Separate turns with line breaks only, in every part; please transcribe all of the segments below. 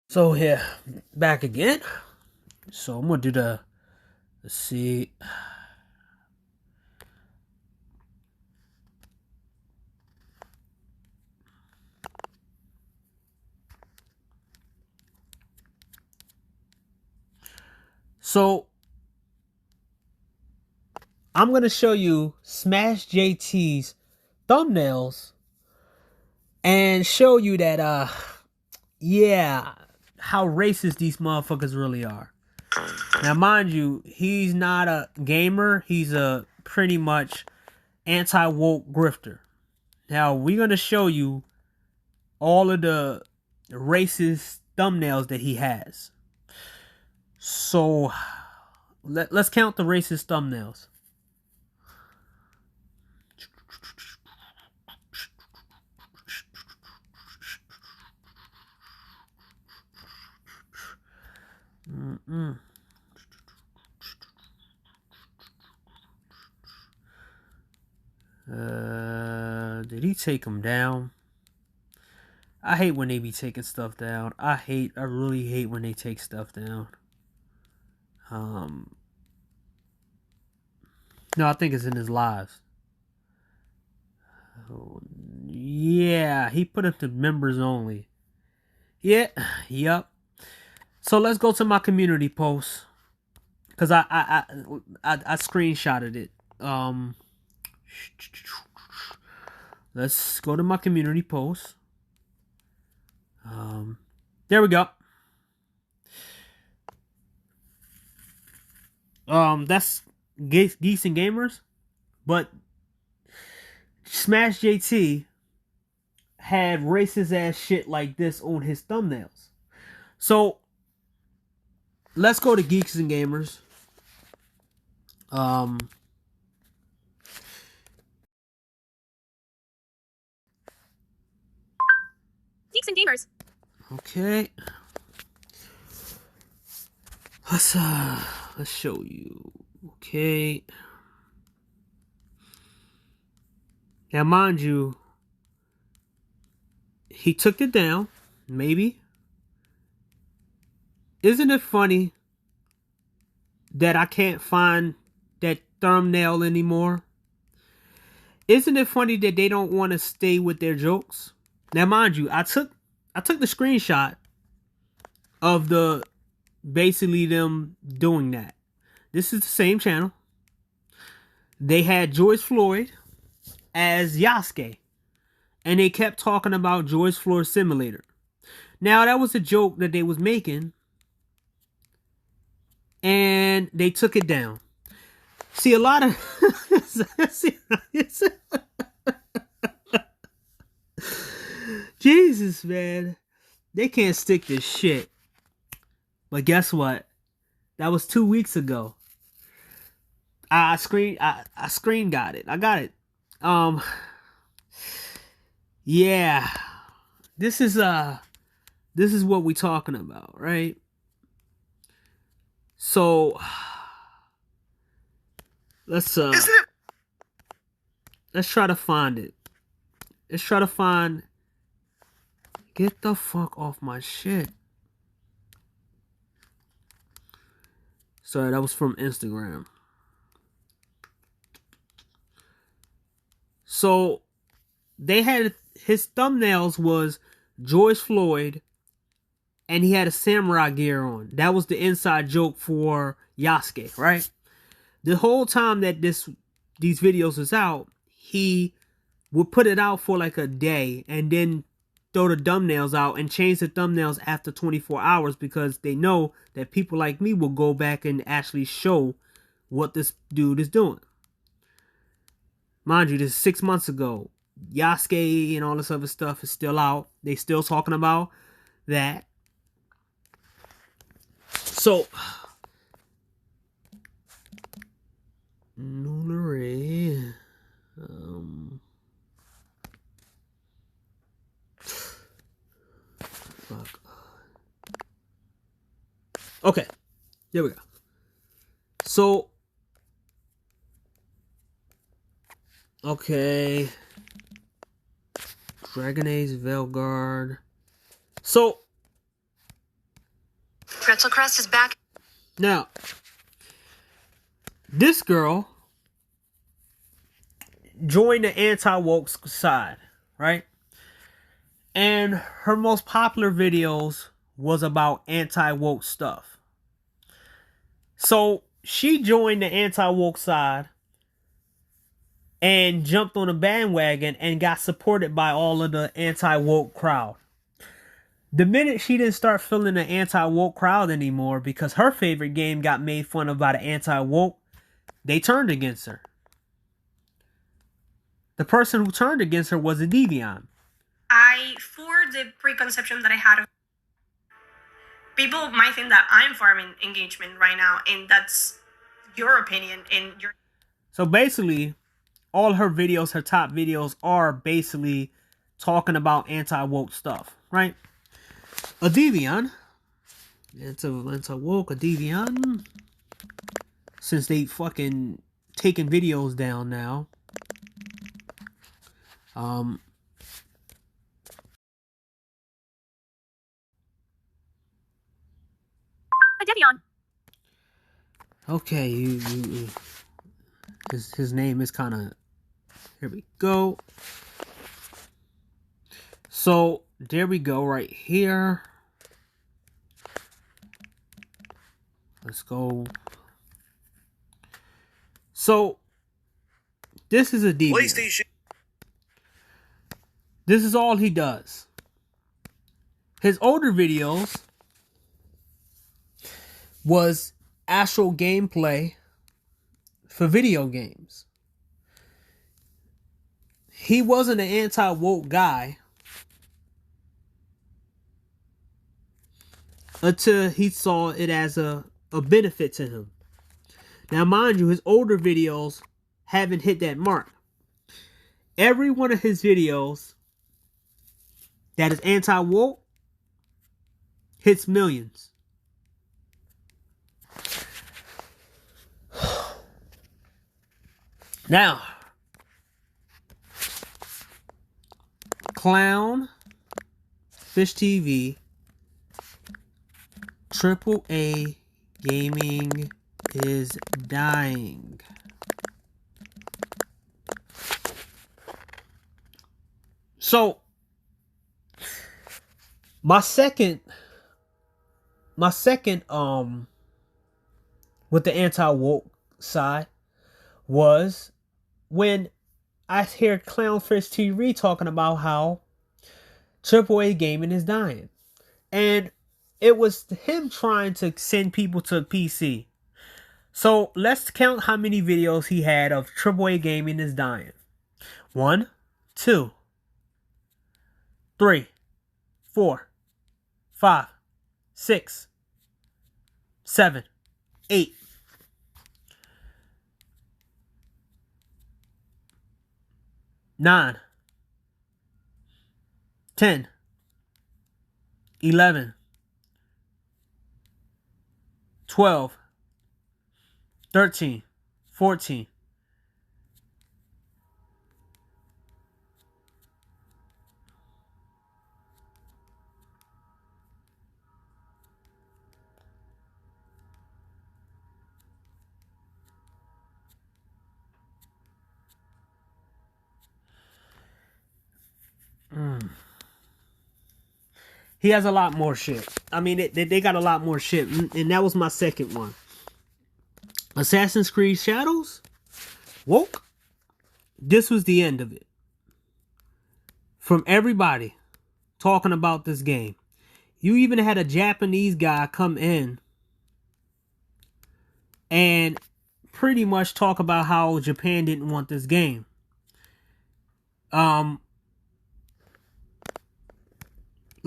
So here, back again. So I'm gonna do the let's see. So I'm gonna show you Smash JT's thumbnails and show you that yeah, how racist these motherfuckers really are. Now mind you, he's not a gamer, he's a pretty much anti-woke grifter. Now we're gonna show you all of the racist thumbnails that he has. So let's count the racist thumbnails. Mm-mm. Did he take them down? I hate when they be taking stuff down. I really hate when they take stuff down. Um, no, I think it's in his lives. Oh, yeah, he put it to members only. Yeah, yep. So let's go to my community post because I screenshotted it. Let's go to my community post. There we go. That's Geeks and Gamers, but Smash JT had racist ass shit like this on his thumbnails. So let's go to Geeks and Gamers. Um,
Geeks and Gamers.
Okay. Let's show you. Okay. Now mind you, he took it down, maybe. Isn't it funny that I can't find that thumbnail anymore? Isn't it funny that they don't want to stay with their jokes? Now mind you, I took the screenshot of the basically them doing that. This is the same channel. They had George Floyd as Yasuke, and they kept talking about George Floyd Simulator. Now that was a joke that they was making, and they took it down. See, a lot of Jesus, man, they can't stick this shit. But guess what? That was 2 weeks ago. I screen got it. I got it. Yeah. This is what we talking about, right? So let's try to find it. Let's try to find. Get the fuck off my shit. Sorry, that was from Instagram. So they had his thumbnails was George Floyd, and he had a samurai gear on. That was the inside joke for Yasuke, right? The whole time that these videos was out, he would put it out for like a day and then throw the thumbnails out and change the thumbnails after 24 hours because they know that people like me will go back and actually show what this dude is doing. Mind you, this is 6 months ago. Yasuke and all this other stuff is still out. They still talking about that. So, Nulare. Fuck. Okay, there we go. So, okay. Dragon Age Velguard. So,
Pretzel crust is back.
Now, this girl joined the anti-woke side, right? And her most popular videos was about anti-woke stuff. So she joined the anti-woke side and jumped on a bandwagon and got supported by all of the anti-woke crowd. The minute she didn't start feeling the anti-woke crowd anymore because her favorite game got made fun of by the anti-woke, they turned against her. The person who turned against her was a deviant.
For the preconception that I had of people might think that I'm farming engagement right now, and that's your opinion and your.
So basically, all her videos, her top videos, are basically talking about anti-woke stuff, right? A deviant, anti-woke, a deviant, since they fucking taking videos down now.
A Devion.
Okay, his name is kind of. Here we go. So there we go, right here. Let's go. So this is a deviant. PlayStation. This is all he does. His older videos was actual gameplay for video games. He wasn't an anti-woke guy until he saw it as a benefit to him. Now, mind you, his older videos haven't hit that mark. Every one of his videos that is anti-woke hits millions. Now, Clown Fish TV, AAA gaming is dying. So, my second with the anti-woke side was when I hear Clownfish TV talking about how AAA gaming is dying. And it was him trying to send people to PC. So let's count how many videos he had of AAA gaming is dying. 1, 2, 3, 4, 5, 6, 7, 8. 9, 10, 11, 12, 13, 14. He has a lot more shit. I mean, they got a lot more shit. And that was my second one. Assassin's Creed Shadows? Woke? This was the end of it. From everybody talking about this game. You even had a Japanese guy come in and pretty much talk about how Japan didn't want this game.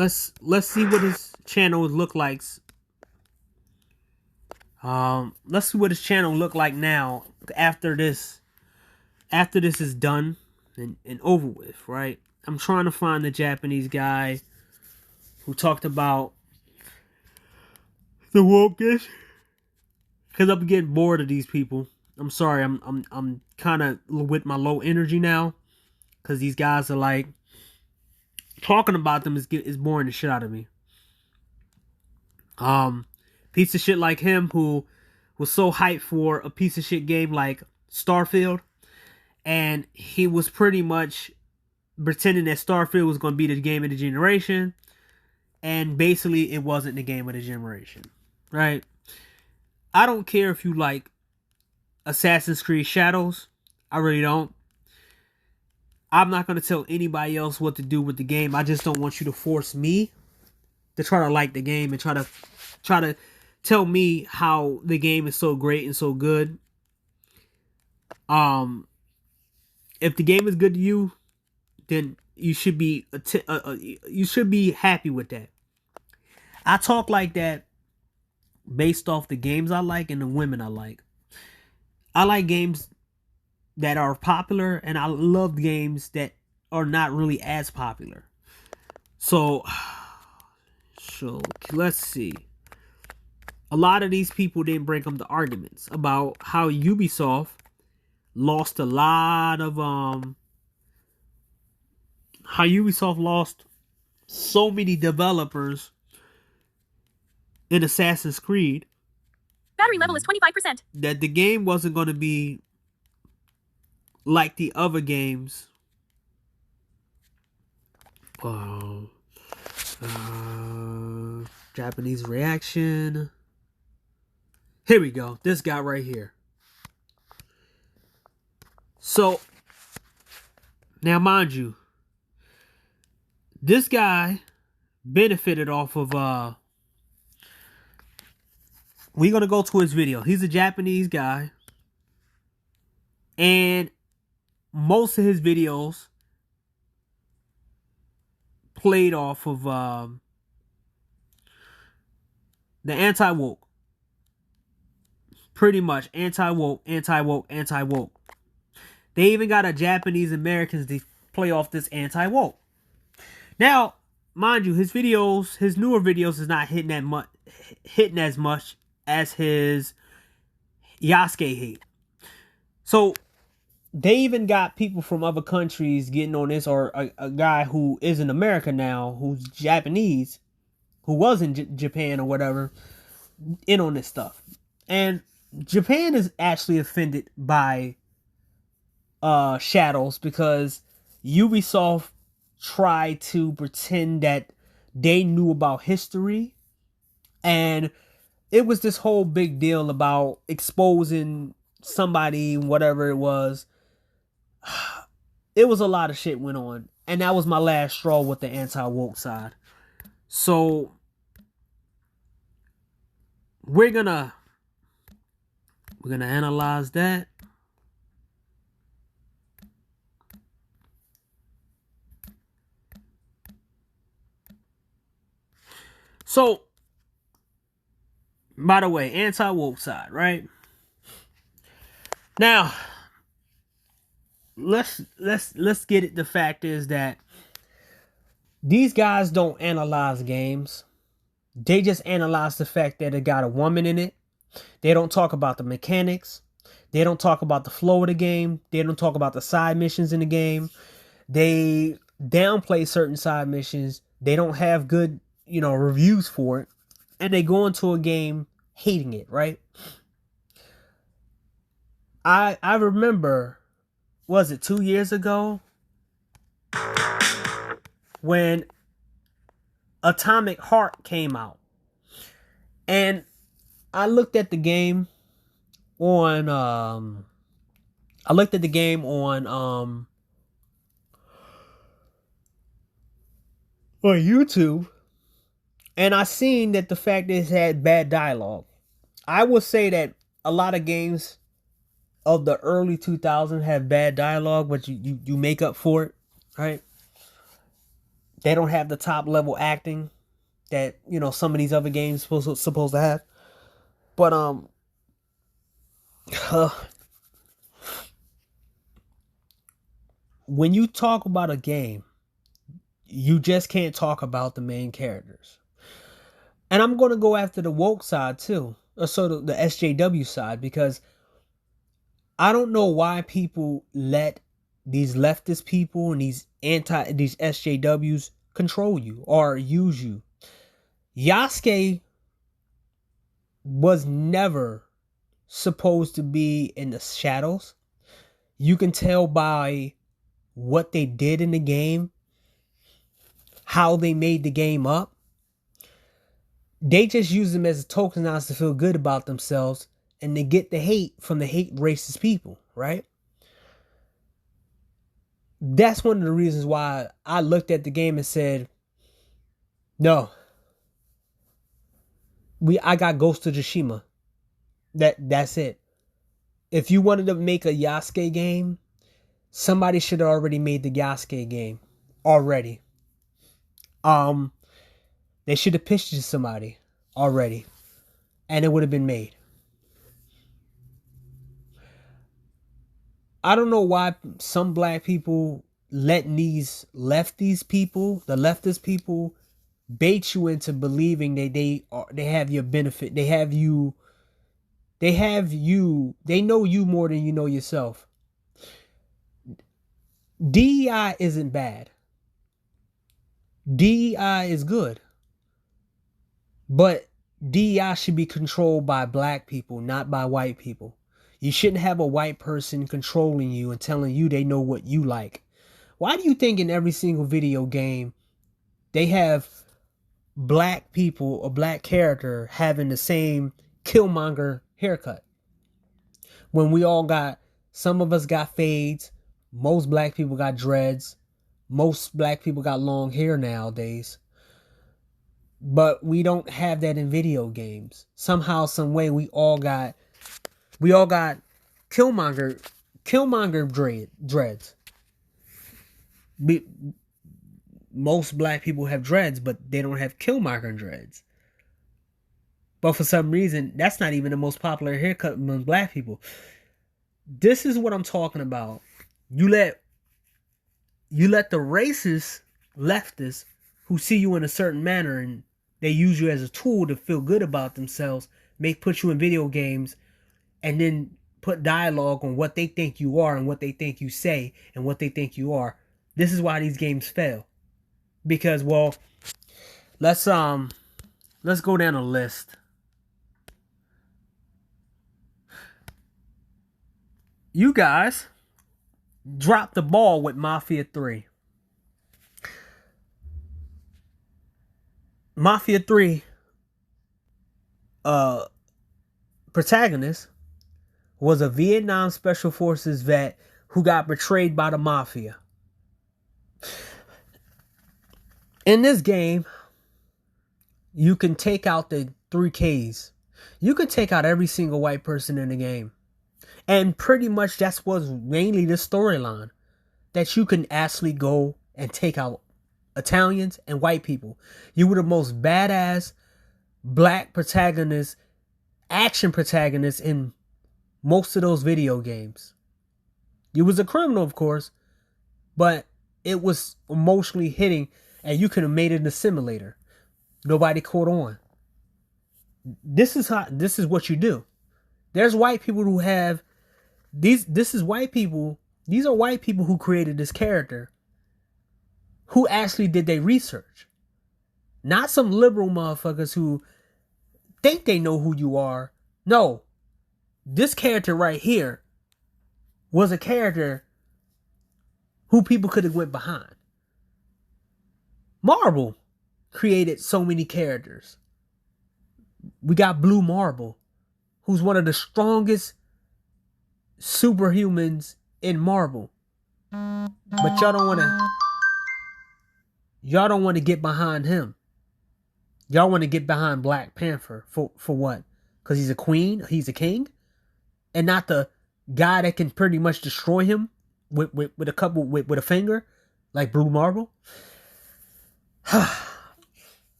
Let's see what his channel would look like. Let's see what his channel look like now after this is done and over with, right? I'm trying to find the Japanese guy who talked about the wokeness, because I'm getting bored of these people. I'm sorry, I'm kind of with my low energy now, because these guys are like, talking about them is boring the shit out of me. Piece of shit like him who was so hyped for a piece of shit game like Starfield, and he was pretty much pretending that Starfield was going to be the game of the generation, and basically it wasn't the game of the generation, right? I don't care if you like Assassin's Creed Shadows. I really don't. I'm not going to tell anybody else what to do with the game. I just don't want you to force me to try to like the game and try to tell me how the game is so great and so good. If the game is good to you, then you should be happy with that. I talk like that based off the games I like and the women I like. I like games that are popular, and I love games that are not really as popular. So let's see. A lot of these people didn't bring up the arguments about how Ubisoft lost a lot of how Ubisoft lost so many developers in Assassin's Creed.
Battery level is 25%.
That the game wasn't going to be like the other games. Japanese reaction. Here we go. This guy right here. So, now mind you, this guy benefited off of, we're going to go to his video. He's a Japanese guy. And most of his videos played off of the anti-woke. Pretty much anti-woke, anti-woke, anti-woke. They even got a Japanese Americans to play off this anti-woke. Now, mind you, his videos, his newer videos is not hitting as much as his Yasuke hate. So they even got people from other countries getting on this, or a guy who is in America now, who's Japanese, who was in Japan or whatever, in on this stuff. And Japan is actually offended by Shadows because Ubisoft tried to pretend that they knew about history, and it was this whole big deal about exposing somebody, whatever it was. It was a lot of shit went on, and that was my last straw with the anti-woke side. So we're gonna analyze that. So, by the way, anti-woke side, right? Now, let's get it. The fact is that these guys don't analyze games. They just analyze the fact that it got a woman in it. They don't talk about the mechanics. They don't talk about the flow of the game. They don't talk about the side missions in the game. They downplay certain side missions. They don't have good, reviews for it. And they go into a game hating it, right? I remember, was it 2 years ago, when Atomic Heart came out, and I looked at the game on YouTube, and I seen that the fact that it had bad dialogue. I would say that a lot of games of the early 2000s have bad dialogue, but you make up for it, right? They don't have the top level acting that some of these other games supposed to have. But when you talk about a game, you just can't talk about the main characters. And I'm going to go after the woke side too, or sort of the SJW side, because I don't know why people let these leftist people and these SJWs control you or use you. Yasuke was never supposed to be in the shadows. You can tell by what they did in the game, how they made the game up. They just use them as a tokenized to feel good about themselves, and they get the hate from the hate racist people, right? That's one of the reasons why I looked at the game and said, no, I got Ghost of Tsushima. That's it. If you wanted to make a Yasuke game, somebody should have already made the Yasuke game already. They should have pitched it to somebody already, and it would have been made. I don't know why some black people let these leftist people, bait you into believing that they have your benefit. They know you more than you know yourself. DEI isn't bad. DEI is good. But DEI should be controlled by black people, not by white people. You shouldn't have a white person controlling you and telling you they know what you like. Why do you think in every single video game they have black people, a black character having the same Killmonger haircut? When some of us got fades, most black people got dreads, most black people got long hair nowadays. But we don't have that in video games. Somehow, some way, we all got Killmonger dreads. Most black people have dreads, but they don't have Killmonger dreads. But for some reason, that's not even the most popular haircut among black people. This is what I'm talking about. You let the racist leftists who see you in a certain manner and they use you as a tool to feel good about themselves, put you in video games, and then put dialogue on what they think you are and what they think you say and what they think you are. This is why these games fail. Because, well, let's go down a list. You guys dropped the ball with Mafia 3. Mafia 3 protagonist was a Vietnam Special Forces vet who got betrayed by the Mafia. In this game, you can take out the 3Ks. You can take out every single white person in the game. And pretty much that's what's mainly the storyline. That you can actually go and take out Italians and white people. You were the most badass black protagonist, action protagonist in most of those video games. You was a criminal, of course, but it was emotionally hitting, and you could have made it in a simulator. Nobody caught on. This is what you do. There's white people who have these. This is white people. These are white people who created this character, who actually did their research. Not some liberal motherfuckers who think they know who you are. No. This character right here was a character who people could have went behind. Marvel created so many characters. We got Blue Marble, who's one of the strongest superhumans in Marvel. But y'all don't want to get behind him. Y'all want to get behind Black Panther for what? Because he's a queen, he's a king, and not the guy that can pretty much destroy him with a finger, like Blue Marble.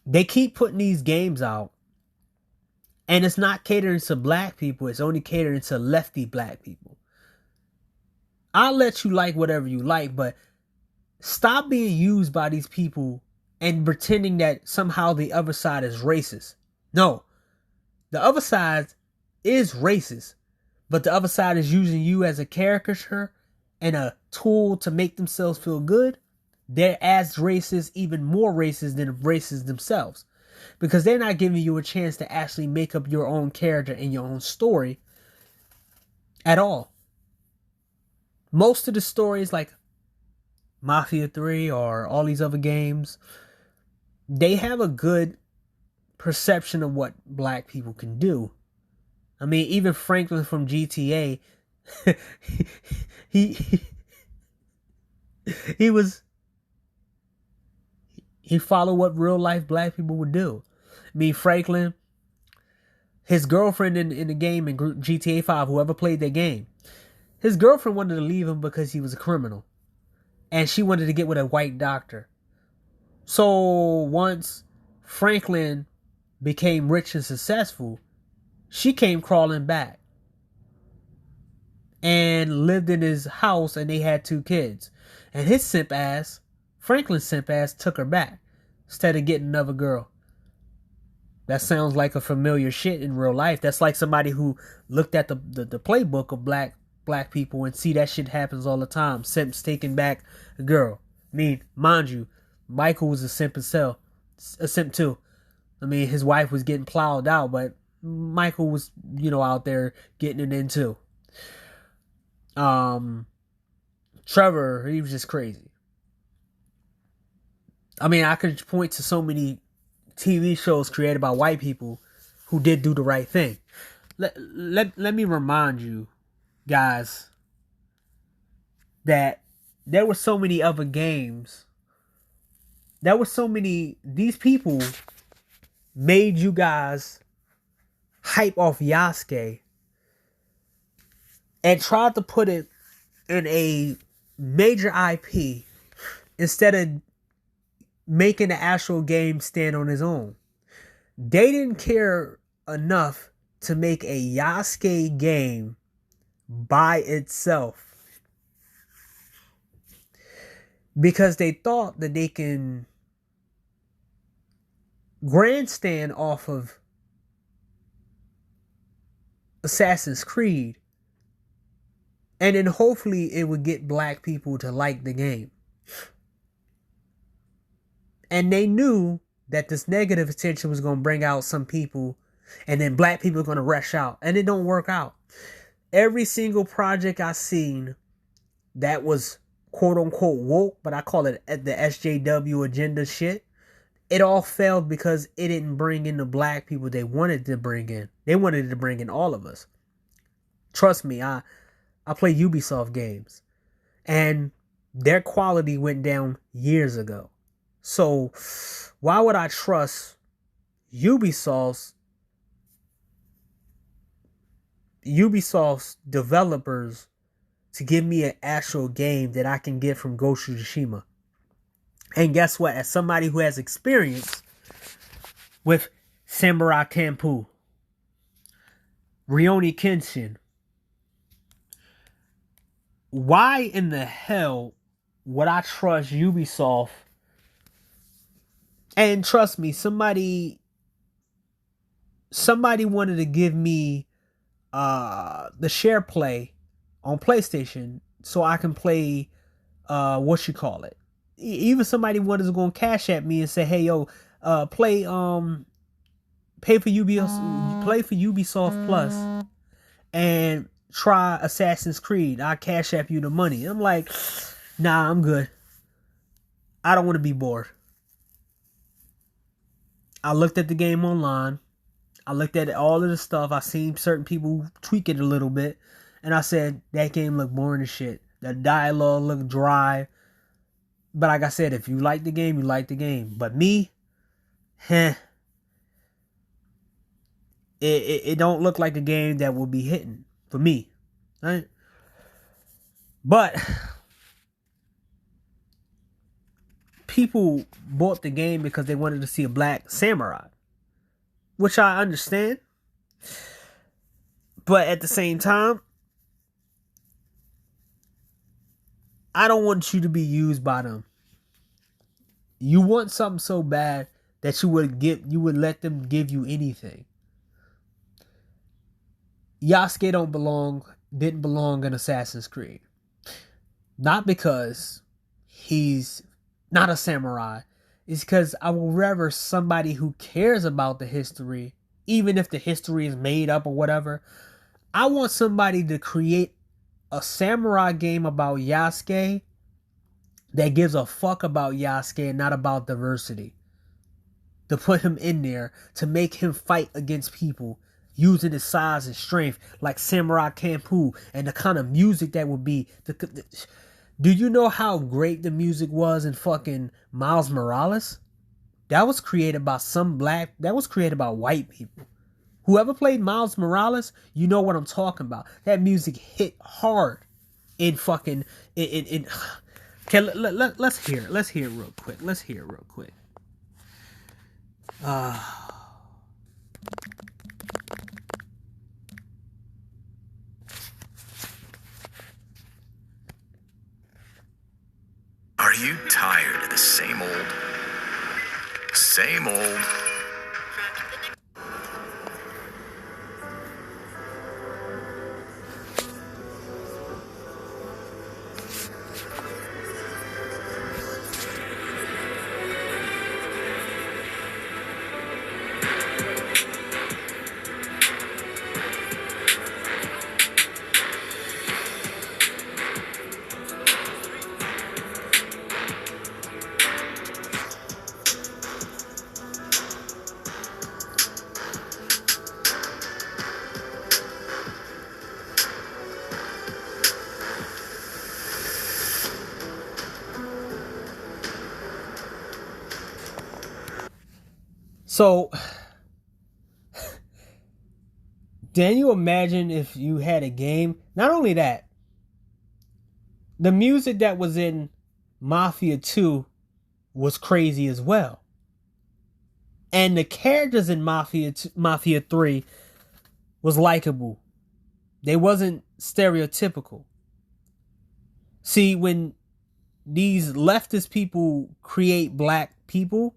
They keep putting these games out, and it's not catering to black people. It's only catering to lefty black people. I'll let you like whatever you like, but stop being used by these people and pretending that somehow the other side is racist. No, the other side is racist, but the other side is using you as a caricature and a tool to make themselves feel good. They're as racist, even more racist than racists themselves. because they're not giving you a chance to actually make up your own character and your own story at all. Most of the stories, like Mafia 3 or all these other games, they have a good perception of what black people can do. I mean, even Franklin from GTA, he he was he followed what real life black people would do. I mean, Franklin, his girlfriend in the game in GTA 5, whoever played that game, his girlfriend wanted to leave him because he was a criminal, and she wanted to get with a white doctor. So once Franklin became rich and successful, she came crawling back and lived in his house, and they had 2 kids. And his simp ass, Franklin's simp ass, took her back instead of getting another girl. That sounds like a familiar shit in real life. That's like somebody who looked at the playbook of black people and see that shit happens all the time. Simps taking back a girl. I mean, mind you, Michael was a simp himself. A simp too. I mean, his wife was getting plowed out, but Michael was, out there getting it in too. Trevor, he was just crazy. I mean, I could point to so many TV shows created by white people who did do the right thing. Let me remind you guys that there were so many other games. These people made you guys hype off Yasuke and tried to put it in a major IP instead of making the actual game stand on its own. They didn't care enough to make a Yasuke game by itself because they thought that they can grandstand off of Assassin's Creed, and then hopefully it would get black people to like the game. And they knew that this negative attention was going to bring out some people, and then black people are going to rush out, and it don't work out. Every single project I seen that was quote unquote woke, but I call it the SJW agenda shit, it all failed because it didn't bring in the black people they wanted to bring in. They wanted to bring in all of us. Trust me, I play Ubisoft games, and their quality went down years ago. So why would I trust Ubisoft's developers to give me an actual game that I can get from Ghost of Tsushima? And guess what? As somebody who has experience with Samurai Champloo, Rurouni Kenshin, why in the hell would I trust Ubisoft? And trust me, somebody wanted to give me the share play on PlayStation so I can play even somebody wanted to go and cash at me and say, hey yo, play for Ubisoft Plus and try Assassin's Creed. I'll cash app you the money. I'm like, nah, I'm good. I don't want to be bored. I looked at the game online. I looked at all of the stuff. I seen certain people tweak it a little bit. And I said, that game looked boring as shit. The dialogue looked dry. But like I said, if you like the game, you like the game. But me, it don't look like a game that will be hitting for me. Right? But people bought the game because they wanted to see a black samurai, which I understand. But at the same time, I don't want you to be used by them. You want something so bad that you would let them give you anything. Yasuke didn't belong in Assassin's Creed. Not because he's not a samurai. is because I would rather somebody who cares about the history, even if the history is made up or whatever. I want somebody to create a samurai game about Yasuke that gives a fuck about Yasuke and not about diversity. To put him in there, to make him fight against people using his size and strength like Samurai Champloo, and the kind of music that would be. Do you know how great the music was in fucking Miles Morales? That was created by that was created by white people. Whoever played Miles Morales, you know what I'm talking about. That music hit hard in fucking in okay, let's hear it. Let's hear it real quick.
Are you tired of the same old?
So, can you imagine if you had a game? Not only that, the music that was in Mafia 2 was crazy as well. And the characters in Mafia 3 was likable. They wasn't stereotypical. See, when these leftist people create black people,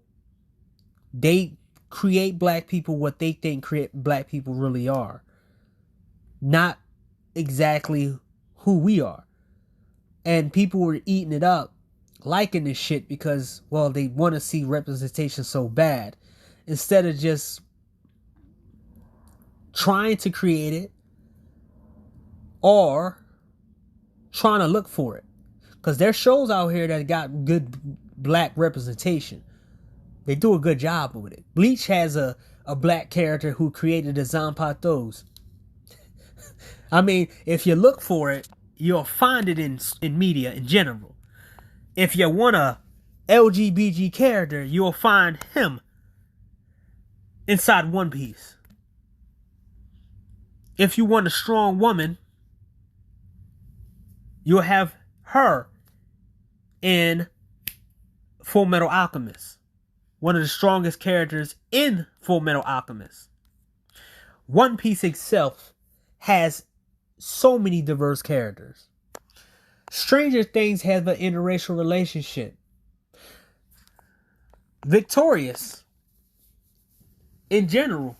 they create black people what they think black people really are. Not exactly who we are. And people were eating it up, liking this shit because, well, they want to see representation so bad. Instead of just trying to create it or trying to look for it. Because there's shows out here that got good black representation. They do a good job with it. Bleach has a black character who created the Zanpatos. I mean, if you look for it, you'll find it in media in general. If you want a LGBT character, you'll find him inside One Piece. If you want a strong woman, you'll have her in Full Metal Alchemist. One of the strongest characters in Full Metal Alchemist. One Piece itself has so many diverse characters. Stranger Things has an interracial relationship. Victorious, in general,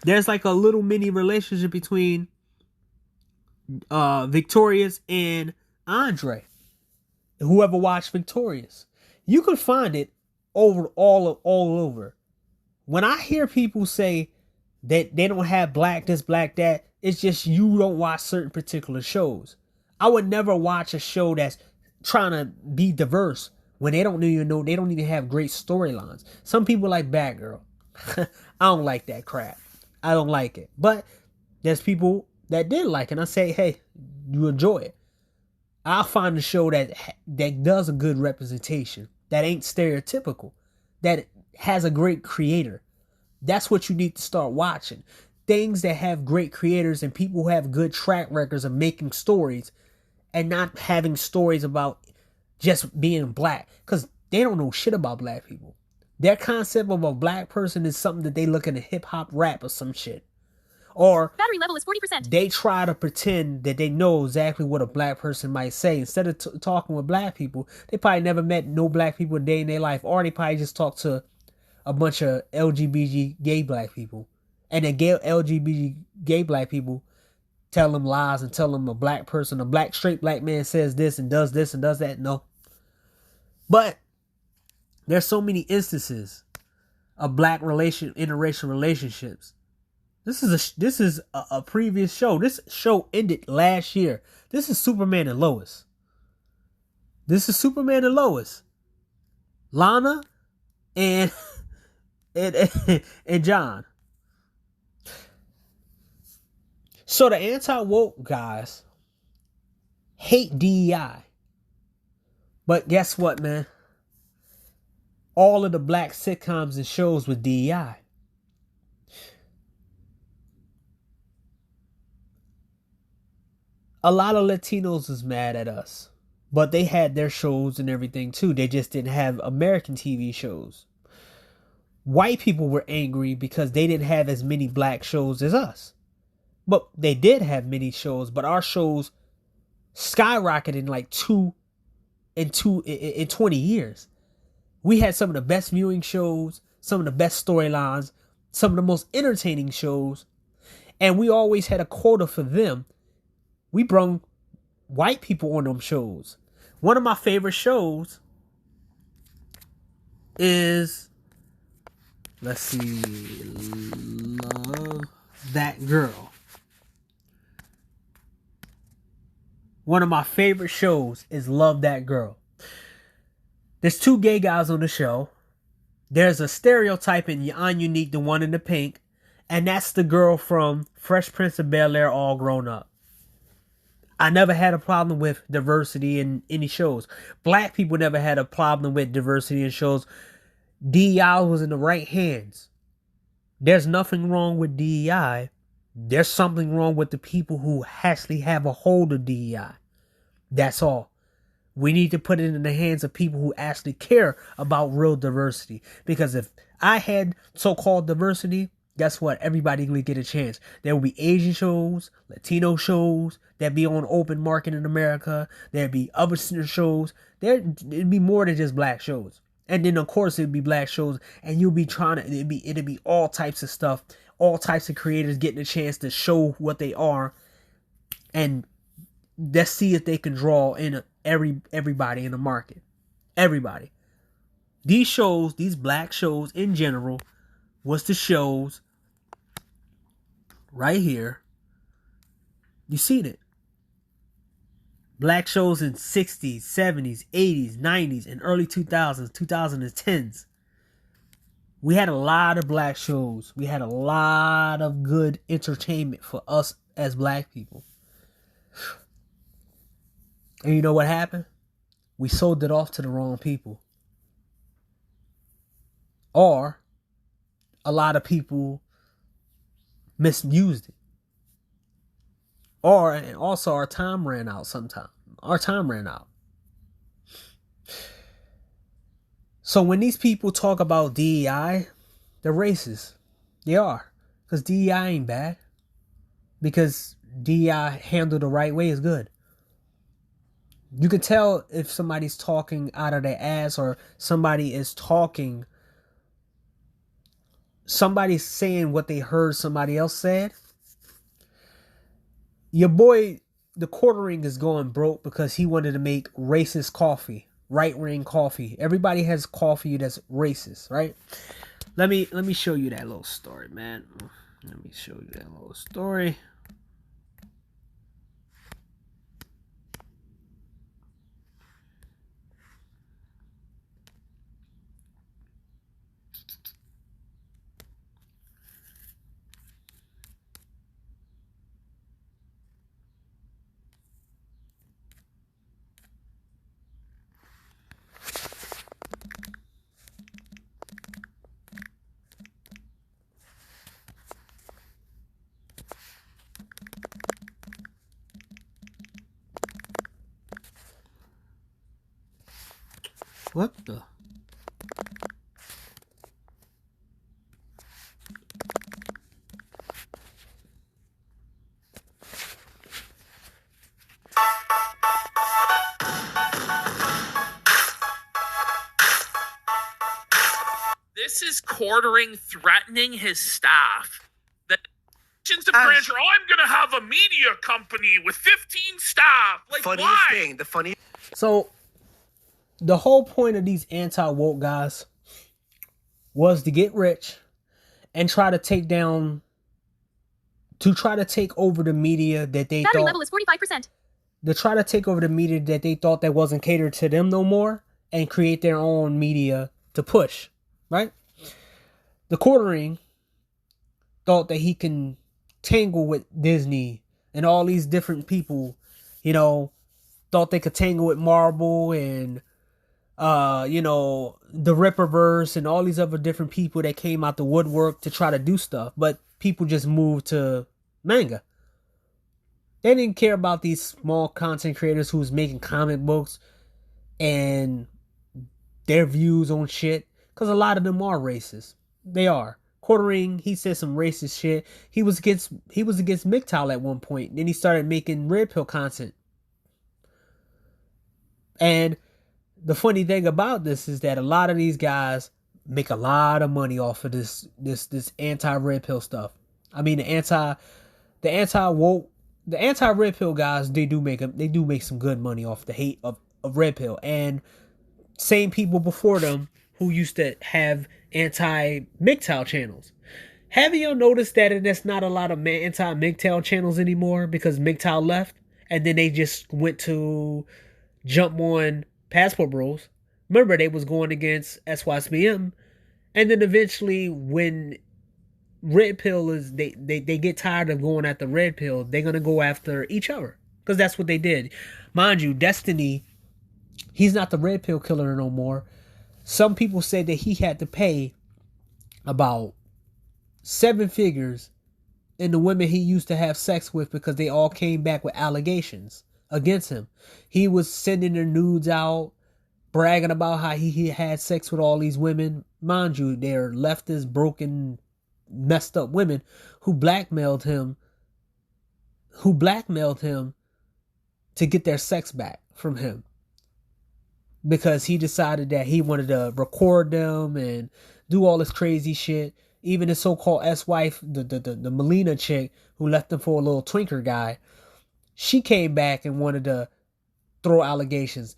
there's like a little mini relationship between Victorious and Andre. Whoever watched Victorious, you can find it all over. When I hear people say that they don't have black this, black that, it's just you don't watch certain particular shows. I would never watch a show that's trying to be diverse when they don't even have great storylines. Some people like Batgirl. I don't like that crap. I don't like it. But there's people that did like it. And I say, hey, you enjoy it. I'll find a show that does a good representation, that ain't stereotypical, that has a great creator. That's what you need to start watching. Things that have great creators and people who have good track records of making stories and not having stories about just being black, because they don't know shit about black people. Their concept of a black person is something that they look at a hip-hop rap or some shit. Or
battery level is 40%.
They try to pretend that they know exactly what a black person might say. Instead of talking with black people, they probably never met no black people a day in their life. Or they probably just talked to a bunch of LGBT gay black people. And the gay LGBT gay black people tell them lies and tell them a black straight black man says this and does that. No. But There's so many instances of black interracial relationships. This is a previous show. This show ended last year. This is Superman and Lois. This is Superman and Lois. Lana and and John. So the anti-woke guys hate DEI. But guess what, man? All of the black sitcoms and shows with DEI. A lot of Latinos is mad at us. But they had their shows and everything too. They just didn't have American TV shows. White people were angry because they didn't have as many black shows as us. But they did have many shows, but our shows skyrocketed in like 20 years. We had some of the best viewing shows, some of the best storylines, some of the most entertaining shows, and we always had a quota for them. We brung white people on them shows. One of my favorite shows is, let's see, Love That Girl. One of my favorite shows is Love That Girl. There's two gay guys on the show. There's a stereotype in Unique, the one in the pink, and that's the girl from Fresh Prince of Bel-Air all grown up. I never had a problem with diversity in any shows. Black people never had a problem with diversity in shows. DEI was in the right hands. There's nothing wrong with DEI. There's something wrong with the people who actually have a hold of DEI. That's all. We need to put it in the hands of people who actually care about real diversity. Because if I had so-called diversity, guess what? Everybody would get a chance. There will be Asian shows, Latino shows that be on open market in America. There'd be other shows. It'd be more than just black shows. And then of course it'd be black shows, and you'll be it'd be all types of stuff. All types of creators getting a chance to show what they are, and let's see if they can draw in everybody in the market. Everybody. These shows, these black shows in general, was the shows right here. You seen it. Black shows in 60s, 70s, 80s, 90s, and early 2000s, 2010s. We had a lot of black shows. We had a lot of good entertainment for us as black people. And you know what happened? We sold it off to the wrong people. Or a lot of people misused it. And also our time ran out sometime. Our time ran out. So when these people talk about DEI, they're racist. They are. Because DEI ain't bad. Because DEI handled the right way is good. You can tell if somebody's talking out of their ass, or somebody's saying what they heard somebody else said. Your boy, the quartering, is going broke because he wanted to make racist coffee. Right-wing coffee. Everybody has coffee that's racist, right? Let me show you that little story, man. Let me show you that little story. What the?
This is quartering, threatening his staff. The branch, I'm gonna have a media company with 15 staff. Like,
funniest
why?
thing, the funny.
So The whole point of these anti-woke guys was to get rich and try to take over the media that they
Battery
thought
level is 45%.
To try to take over the media that they thought that wasn't catered to them no more and create their own media to push, right? The Quartering thought that he can tangle with Disney and all these different people, thought they could tangle with Marvel and the Ripperverse and all these other different people that came out the woodwork to try to do stuff, but people just moved to manga. They didn't care about these small content creators who's making comic books and their views on shit, because a lot of them are racist. They are. Quartering, he said some racist shit. He was against MGTOW at one point. Then he started making red pill content. And the funny thing about this is that a lot of these guys make a lot of money off of this anti-red pill stuff. I mean, the anti-red pill guys, they do make some good money off the hate of red pill. And same people before them who used to have anti-MGTOW channels. Have you noticed that there's not a lot of anti-MGTOW channels anymore because MGTOW left and then they just went to jump on Passport Bros? Remember, they was going against SYSBM, and then eventually when red pill is they get tired of going after red pill, they're gonna go after each other, because that's what they did. Mind you, Destiny, he's not the red pill killer no more. Some people said that he had to pay about 7 figures in the women he used to have sex with because they all came back with allegations against him. He was sending their nudes out, bragging about how he had sex with all these women. Mind you, they're leftist, broken, messed up women who blackmailed him to get their sex back from him, because he decided that he wanted to record them and do all this crazy shit. Even his so-called ex-wife, the Melina chick who left him for a little twinker guy, she came back and wanted to throw allegations.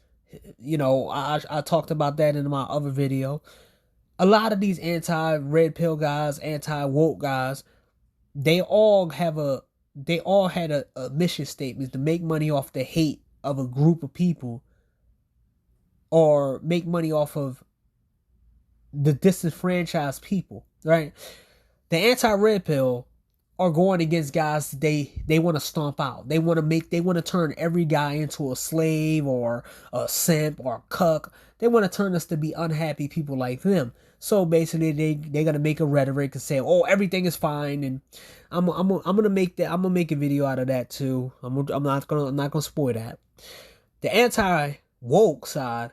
I talked about that in my other video. A lot of these anti-red pill guys, anti-woke guys, they all had a mission statement to make money off the hate of a group of people, or make money off of the disenfranchised people, right? The anti-red pill are going against guys they want to stomp out. They want to turn every guy into a slave or a simp or a cuck. They want to turn us to be unhappy people like them. So basically they're gonna make a rhetoric and say, oh, everything is fine, and I'm gonna make a video out of that too. I'm not gonna spoil that. The anti-woke side,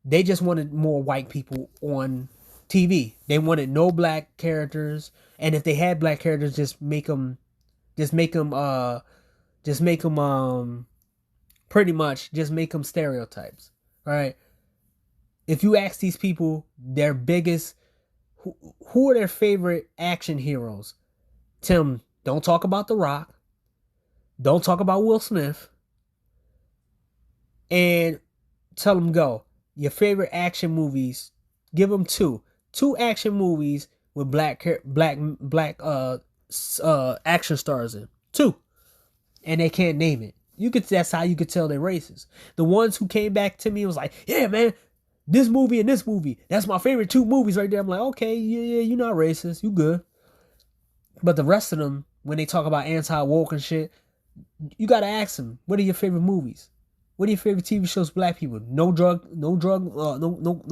they just wanted more white people on TV. They wanted no black characters, and if they had black characters, just make them stereotypes. All right. If you ask these people their biggest, who are their favorite action heroes? Tim, don't talk about The Rock. Don't talk about Will Smith. And tell them go. Your favorite action movies, give them 2 action movies with black action stars in. 2. And they can't name it. That's how you could tell they're racist. The ones who came back to me was like, yeah, man, this movie and this movie, that's my favorite 2 movies right there. I'm like, okay, yeah, you're not racist, you good. But the rest of them, when they talk about anti-woke and shit, you gotta ask them, what are your favorite movies? What are your favorite TV shows for black people? No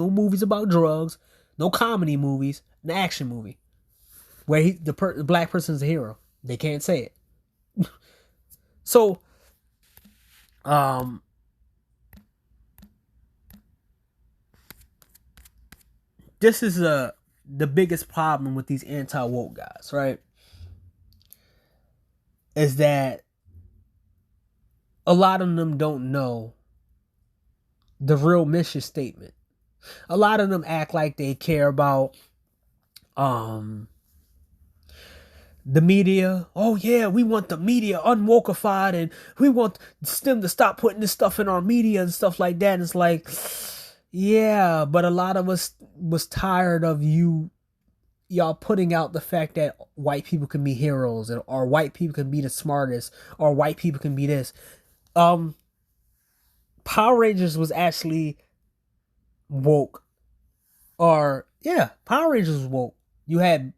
movies about drugs, no comedy movies, an action movie where the black person's a hero. They can't say it. So, this is the biggest problem with these anti-woke guys, right? Is that a lot of them don't know the real mission statement. A lot of them act like they care about the media. Oh yeah, we want the media unwokeified, and we want them to stop putting this stuff in our media and stuff like that. And it's like, Yeah, but a lot of us was tired of y'all putting out the fact that white people can be heroes, or white people can be the smartest, or white people can be this. Um, Power Rangers was actually woke, or yeah, Power Rangers was woke. You had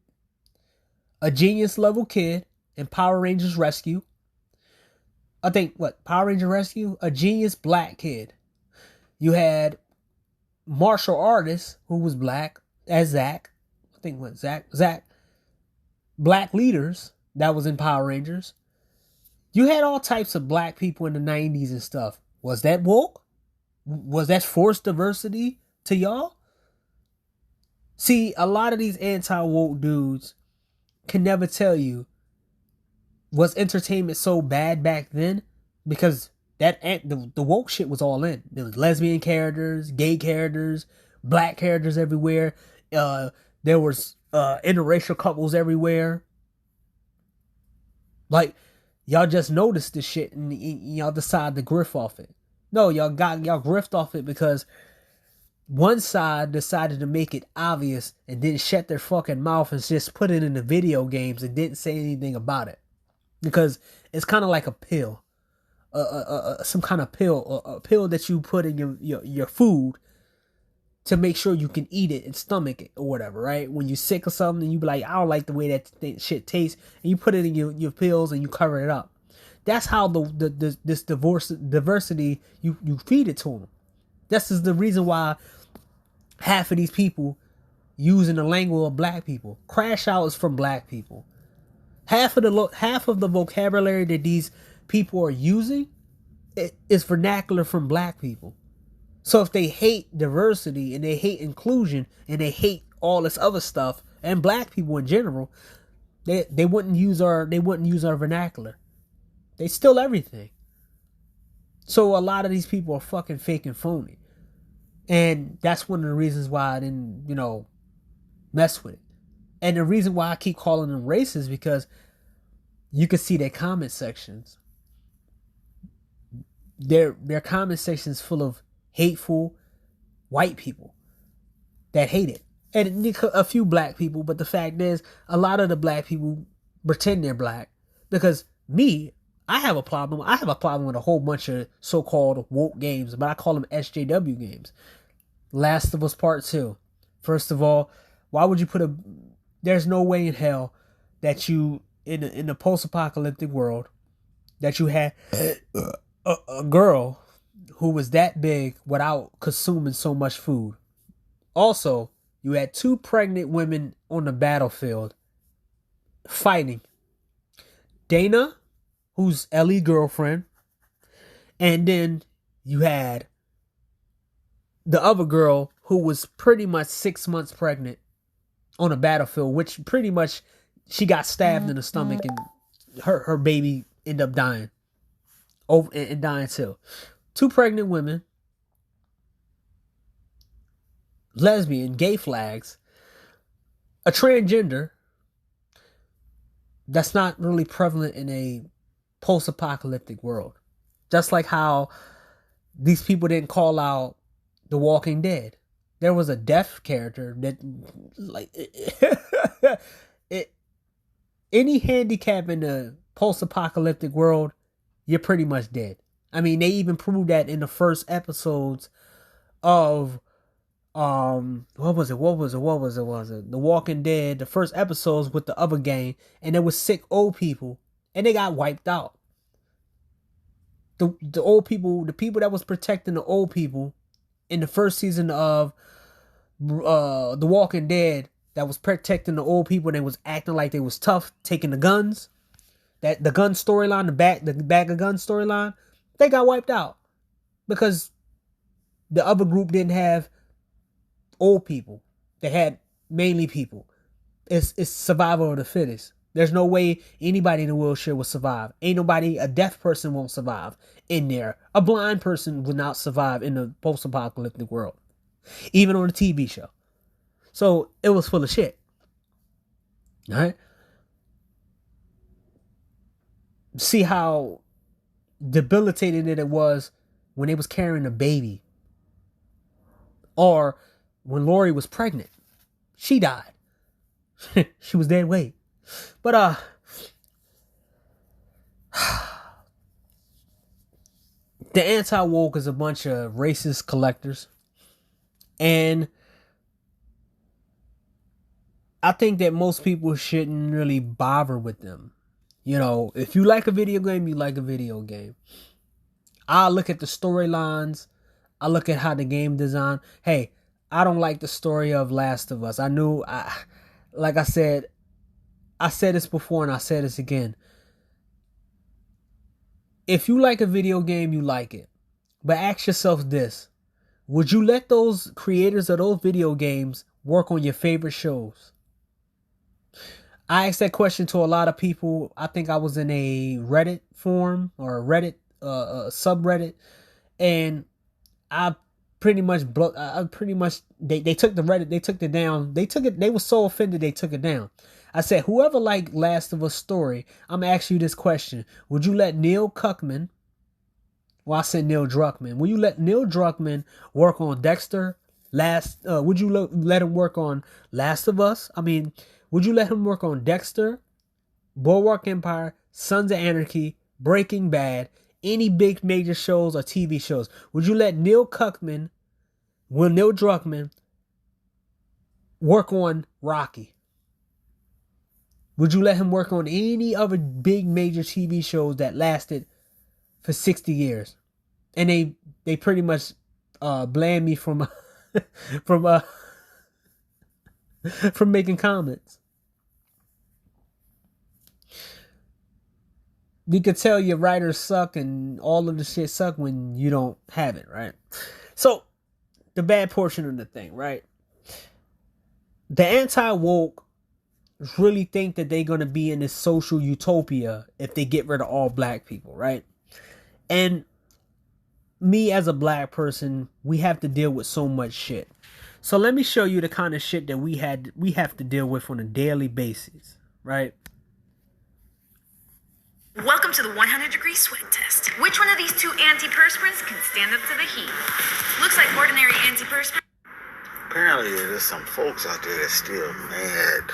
a genius level kid in Power Rangers Rescue. I think what Power Ranger Rescue, a genius black kid. You had martial artist who was black as Zach. I think what Zach black leaders that was in Power Rangers. You had all types of black people in the 90s and stuff. Was that woke? Was that forced diversity to y'all? See, a lot of these anti-woke dudes can never tell you, was entertainment so bad back then? Because the woke shit was all in. There was lesbian characters, gay characters, black characters everywhere. There was interracial couples everywhere. Like, y'all just noticed this shit and y'all decide to grift off it. No, y'all grift off it because one side decided to make it obvious and didn't shut their fucking mouth and just put it in the video games and didn't say anything about it. Because it's kind of like a pill. Some kind of pill, a pill that you put in your food to make sure you can eat it and stomach it or whatever, right? When you're sick or something, and you be like, I don't like the way that shit tastes, and you put it in your pills and you cover it up. That's how this diversity you feed it to them. This is the reason why half of these people using the language of black people. Crash Out is from black people. Half of the vocabulary that these people are using is vernacular from black people. So if they hate diversity and they hate inclusion and they hate all this other stuff and black people in general, they wouldn't use our vernacular. They steal everything. So a lot of these people are fucking fake and phony. And that's one of the reasons why I didn't, mess with it. And the reason why I keep calling them racist because you can see their comment sections. Their comment sections full of hateful white people that hate it. And a few black people, but the fact is, a lot of the black people pretend they're black. Because I have a problem. I have a problem with a whole bunch of so-called woke games, but I call them SJW games. Last of Us Part 2. First of all, why would you there's no way in hell that you, in the post-apocalyptic world, that you had a girl who was that big without consuming so much food. Also, you had 2 pregnant women on the battlefield fighting. Dana, who's Ellie's girlfriend, and then you had the other girl who was pretty much 6 months pregnant on a battlefield, which pretty much she got stabbed in the stomach and her baby ended up dying. And dying too. 2 pregnant women, lesbian, gay flags, a transgender that's not really prevalent in a post-apocalyptic world. Just like how these people didn't call out The Walking Dead. There was a deaf character that, like, any handicap in the post-apocalyptic world, you're pretty much dead. I mean, they even proved that in the first episodes of what was it? The Walking Dead, the first episodes with the other gang, and there was sick old people, and they got wiped out. The old people, the people that was protecting the old people in the first season of The Walking Dead, that was protecting the old people and they was acting like they was tough, taking the guns. That the gun storyline, the bag of guns storyline, they got wiped out because the other group didn't have old people. They had mainly people. It's survival of the fittest. There's no way anybody in a wheelchair will survive. Ain't nobody, a deaf person won't survive in there. A blind person would not survive in the post-apocalyptic world, even on a TV show. So it was full of shit. All right. See how debilitating it was when they was carrying a baby Or when Lori was pregnant, she died. She was dead weight. But the anti-woke is a bunch of racist collectors. And I think that most people shouldn't really bother with them. You know, if you like a video game, you like a video game. I look at the storylines. I look at how the game designed. Hey, I don't like the story of Last of Us. Like I said this before and I said this again. If you like a video game, you like it. But ask yourself this. Would you let those creators of those video games work on your favorite shows? I asked that question to a lot of people. I think I was in a Reddit forum or a Reddit subreddit, and they took the Reddit, they took it down. They were so offended they took it down. I said, whoever liked Last of Us story, I'm gonna ask you this question. Would you let Neil Druckmann, well, I said Neil Druckmann. Will you let Neil Druckmann work on Dexter? Would you let him work on Last of Us? I mean, would you let him work on Dexter, Bulwark Empire, Sons of Anarchy, Breaking Bad, any big major shows or TV shows? Would you let Neil Druckmann work on Rocky? Would you let him work on any other big major TV shows that lasted for 60 years? And they pretty much banned me from from making comments. You could tell your writers suck and all of the shit suck when you don't have it, right? So, the bad portion of the thing, right? The anti-woke really think that they're going to be in this social utopia if they get rid of all black people, right? And me as a black person, we have to deal with so much shit. So let me show you the kind of shit that we have to deal with on a daily basis, right?
Welcome to the 100-degree sweat test. Which one of these two antiperspirants can stand up to the heat? Looks like ordinary antiperspirant.
Apparently, there's some folks out there that's still mad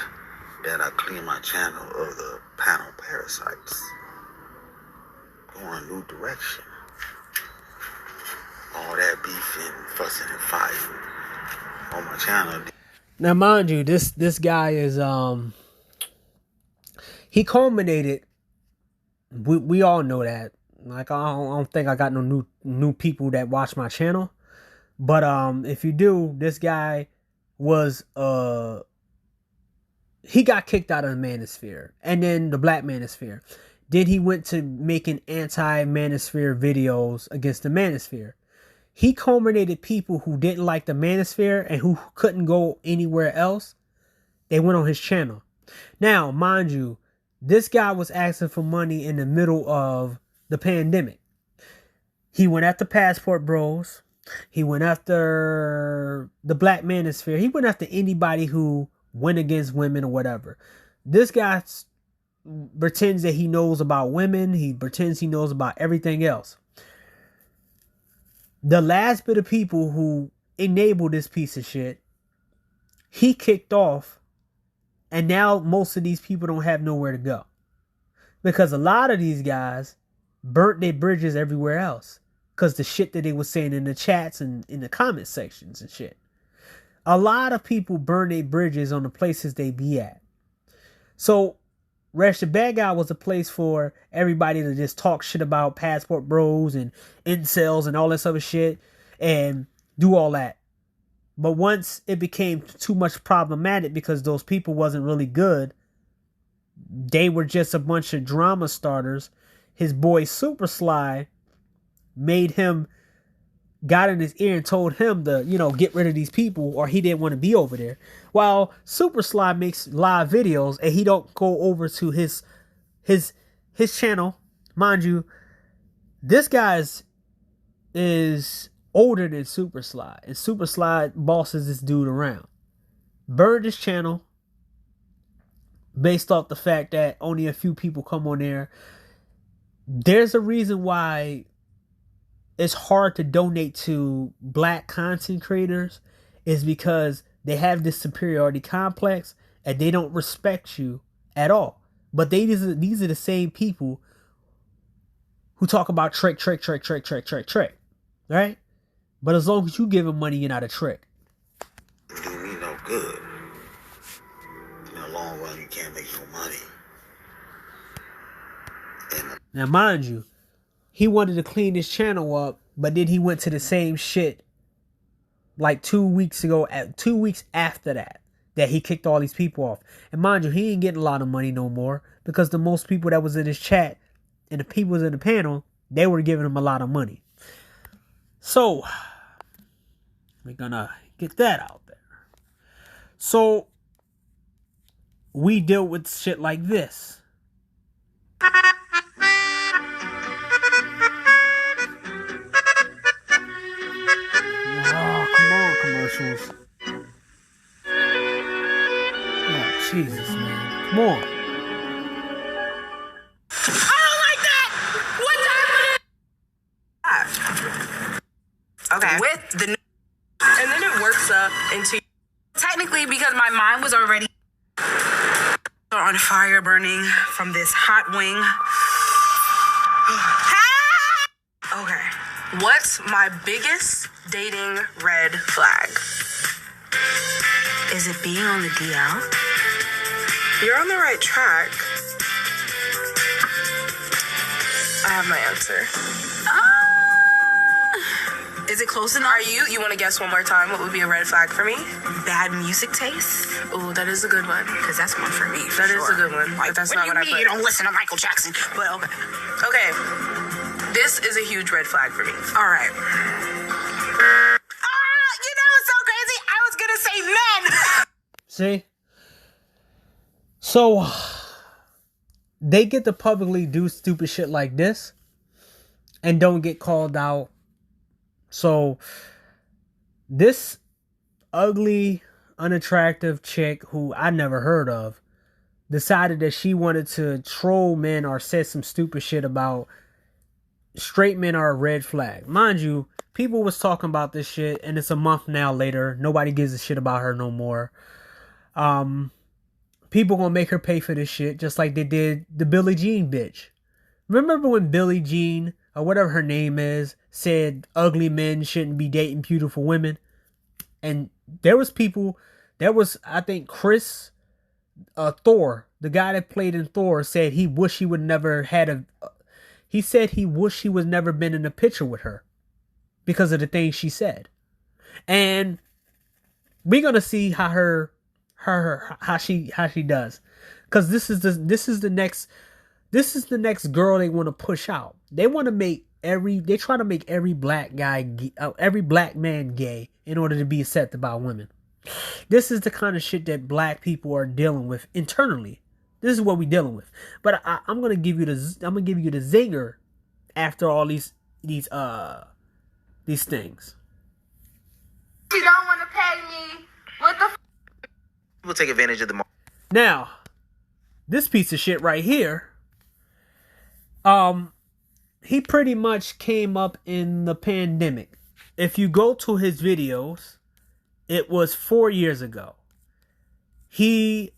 that I clean my channel of the panel parasites. Going a new direction. All that beefing, fussing, and fighting on my channel.
Now, mind you, this guy is he culminated. We all know that. Like, I don't think I got no new people that watch my channel. But if you do, this guy was he got kicked out of the manosphere and then the black manosphere. Then he went to making anti-manosphere videos against the manosphere. He culminated people who didn't like the manosphere and who couldn't go anywhere else. They went on his channel. Now, mind you, this guy was asking for money in the middle of the pandemic. He went after Passport Bros. He went after the black manosphere. He went after anybody who went against women or whatever. This guy pretends that he knows about women. He pretends he knows about everything else. The last bit of people who enabled this piece of shit, he kicked off. And now most of these people don't have nowhere to go. Because a lot of these guys burnt their bridges everywhere else. Because the shit that they were saying in the chats and in the comment sections and shit. A lot of people burn their bridges on the places they be at. So, Rash the Bad Guy was a place for everybody to just talk shit about Passport Bros and incels and all this other shit. And do all that. But once it became too much problematic because those people wasn't really good, they were just a bunch of drama starters. His boy Super Sly got in his ear and told him to, get rid of these people or he didn't want to be over there. While Super Sly makes live videos and he don't go over to his channel. Mind you, this guy is older than Super Sly. And Super Sly bosses this dude around. Burned his channel based off the fact that only a few people come on there. There's a reason why it's hard to donate to black content creators is because they have this superiority complex and they don't respect you at all. But these are the same people who talk about trick. Right? But as long as you give them money, you're not a trick.
Do me no good. In the long run, you can't make no money.
Now, mind you, he wanted to clean his channel up, but then he went to the same shit like 2 weeks ago, 2 weeks after that he kicked all these people off. And mind you, he ain't getting a lot of money no more because the most people that was in his chat and the people in the panel, they were giving him a lot of money. So, we're gonna get that out there. So, we deal with shit like this. Oh, come on, commercials. Oh, Jesus, man. Come on.
I don't like that! What time? Okay. With the new... And then it works up into... Technically, because my mind was already on fire, burning from this hot wing. Okay. What's my biggest dating red flag? Is it being on the DL? You're on the right track. I have my answer. Is it close enough? You want to guess one more time? What would be a red flag for me? Bad music taste? Oh, that is a good one. Because that's one for me. That is a good one. Like, that's not what I put. You don't listen to Michael Jackson. But okay. Okay. This is a huge red flag for me. All right. You know what's so crazy? I was going to say men.
See? So, they get to publicly do stupid shit like this and don't get called out. So, this ugly, unattractive chick who I never heard of decided that she wanted to troll men or said some stupid shit about straight men are a red flag. Mind you, people was talking about this shit and it's a month now later. Nobody gives a shit about her no more. People gonna make her pay for this shit just like they did the Billie Jean bitch. Remember when Billie Jean, or whatever her name is, said ugly men shouldn't be dating beautiful women? And there was, I think, Chris Thor, the guy that played in Thor, said he wished he would never he said he wished he was never been in a picture with her because of the things she said. And we're gonna see how how she does, because this is the next girl they want to push out. They want to make they try to make every black man gay in order to be accepted by women. This is the kind of shit that black people are dealing with internally. This is what we're dealing with. But I'm gonna give you the zinger after all these things.
You don't want to pay me. What the?
People take advantage of the market.
Now, this piece of shit right here, he pretty much came up in the pandemic. If you go to his videos, it was 4 years ago. He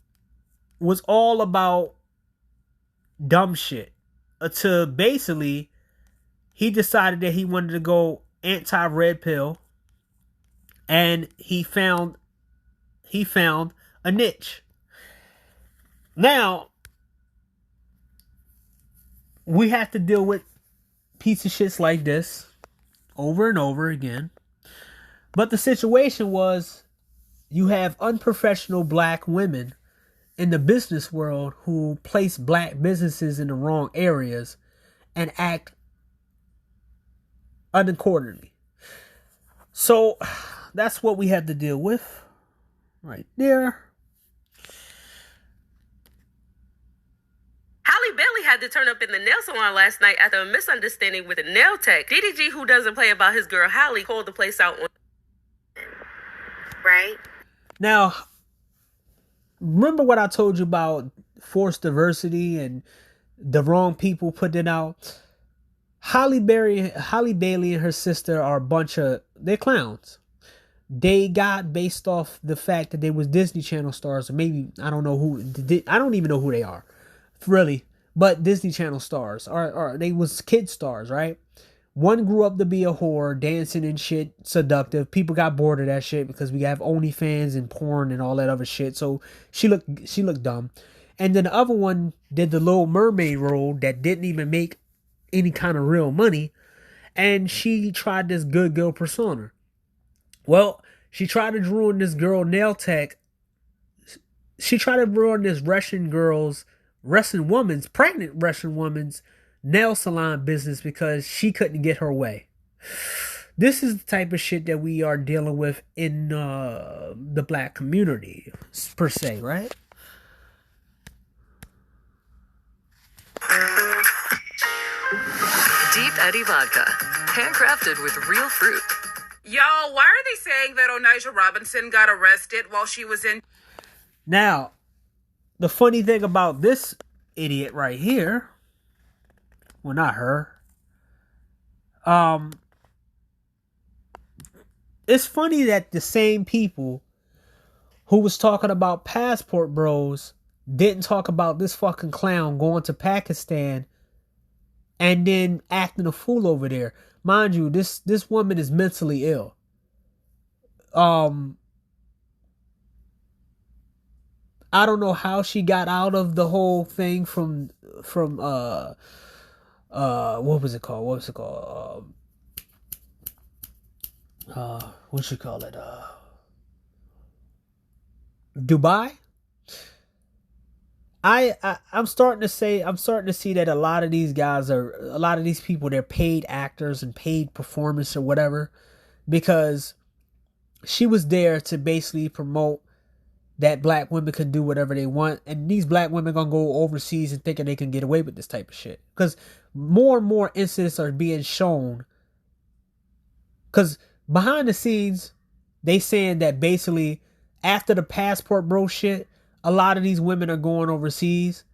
was all about dumb shit until basically he decided that he wanted to go anti-red pill, and he found a niche. Now, we have to deal with piece of shits like this over and over again. But the situation was, you have unprofessional black women in the business world who place black businesses in the wrong areas and act unaccordingly. So that's what we had to deal with right there.
Halle Bailey had to turn up in the nail salon last night after a misunderstanding with a nail tech. DDG, who doesn't play about his girl Halle, called the place out on... Right?
Now, remember what I told you about forced diversity and the wrong people putting it out? Halle Bailey and her sister are they're clowns. they got based off the fact that they was Disney Channel stars, or maybe I don't know who. I don't even know who they are, really. But Disney Channel stars, or they was kid stars, right? One grew up to be a whore, dancing and shit, seductive. People got bored of that shit because we have OnlyFans and porn and all that other shit. So she looked dumb. And then the other one did the Little Mermaid role that didn't even make any kind of real money. And she tried this good girl persona. Well, she tried to ruin this girl nail tech. She tried to ruin this pregnant Russian woman's nail salon business because she couldn't get her way. This is the type of shit that we are dealing with in the black community, per se, right?
Deep Eddy Vodka, handcrafted with real fruit.
Yo, why are they saying that Onisha Robinson got arrested while she was in...
Now, the funny thing about this idiot right here, well, not her, it's funny that the same people who was talking about passport bros didn't talk about this fucking clown going to Pakistan and then acting a fool over there. Mind you, this woman is mentally ill. I don't know how she got out of the whole thing from what was it called? What you call it? Dubai. I'm starting to see that a lot of these people, they're paid actors and paid performers or whatever, because she was there to basically promote that black women can do whatever they want, and these black women gonna go overseas and thinking they can get away with this type of shit, because more and more incidents are being shown. Because behind the scenes, they saying that basically after the passport bro shit, a lot of these women are going overseas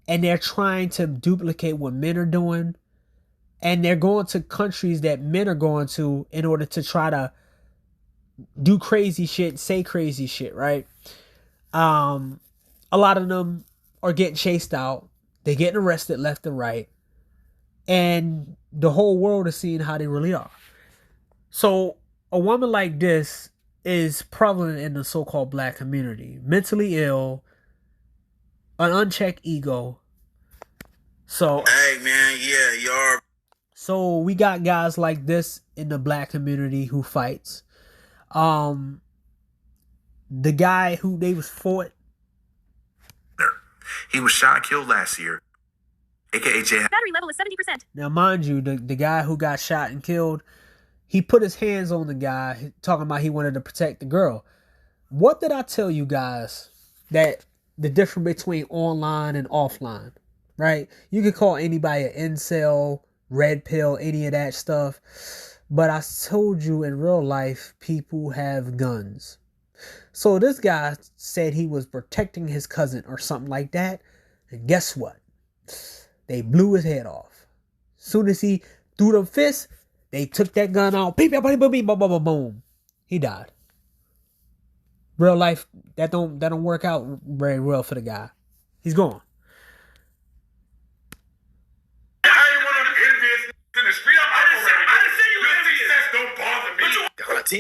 and they're trying to duplicate what men are doing, and they're going to countries that men are going to in order to try to do crazy shit, say crazy shit, right? A lot of them are getting chased out. They're getting arrested left and right. And the whole world is seeing how they really are. So a woman like this is prevalent in the so-called black community. Mentally ill, an unchecked ego. So,
hey man, yeah, you're...
So we got guys like this in the black community who fights. The guy who they was fought.
He was shot and killed last year. AKA J.
Battery level is 70%.
Now, mind you, the guy who got shot and killed, he put his hands on the guy, talking about he wanted to protect the girl. What did I tell you guys? That the difference between online and offline, right? You could call anybody an incel, red pill, any of that stuff. But I told you in real life, people have guns. So this guy said he was protecting his cousin or something like that. And guess what? They blew his head off. Soon as he threw them fists, they took that gun out. Beep, beep, beep, beep, boom, boom, boom, boom. He died. Real life, that don't work out very well for the guy. He's gone.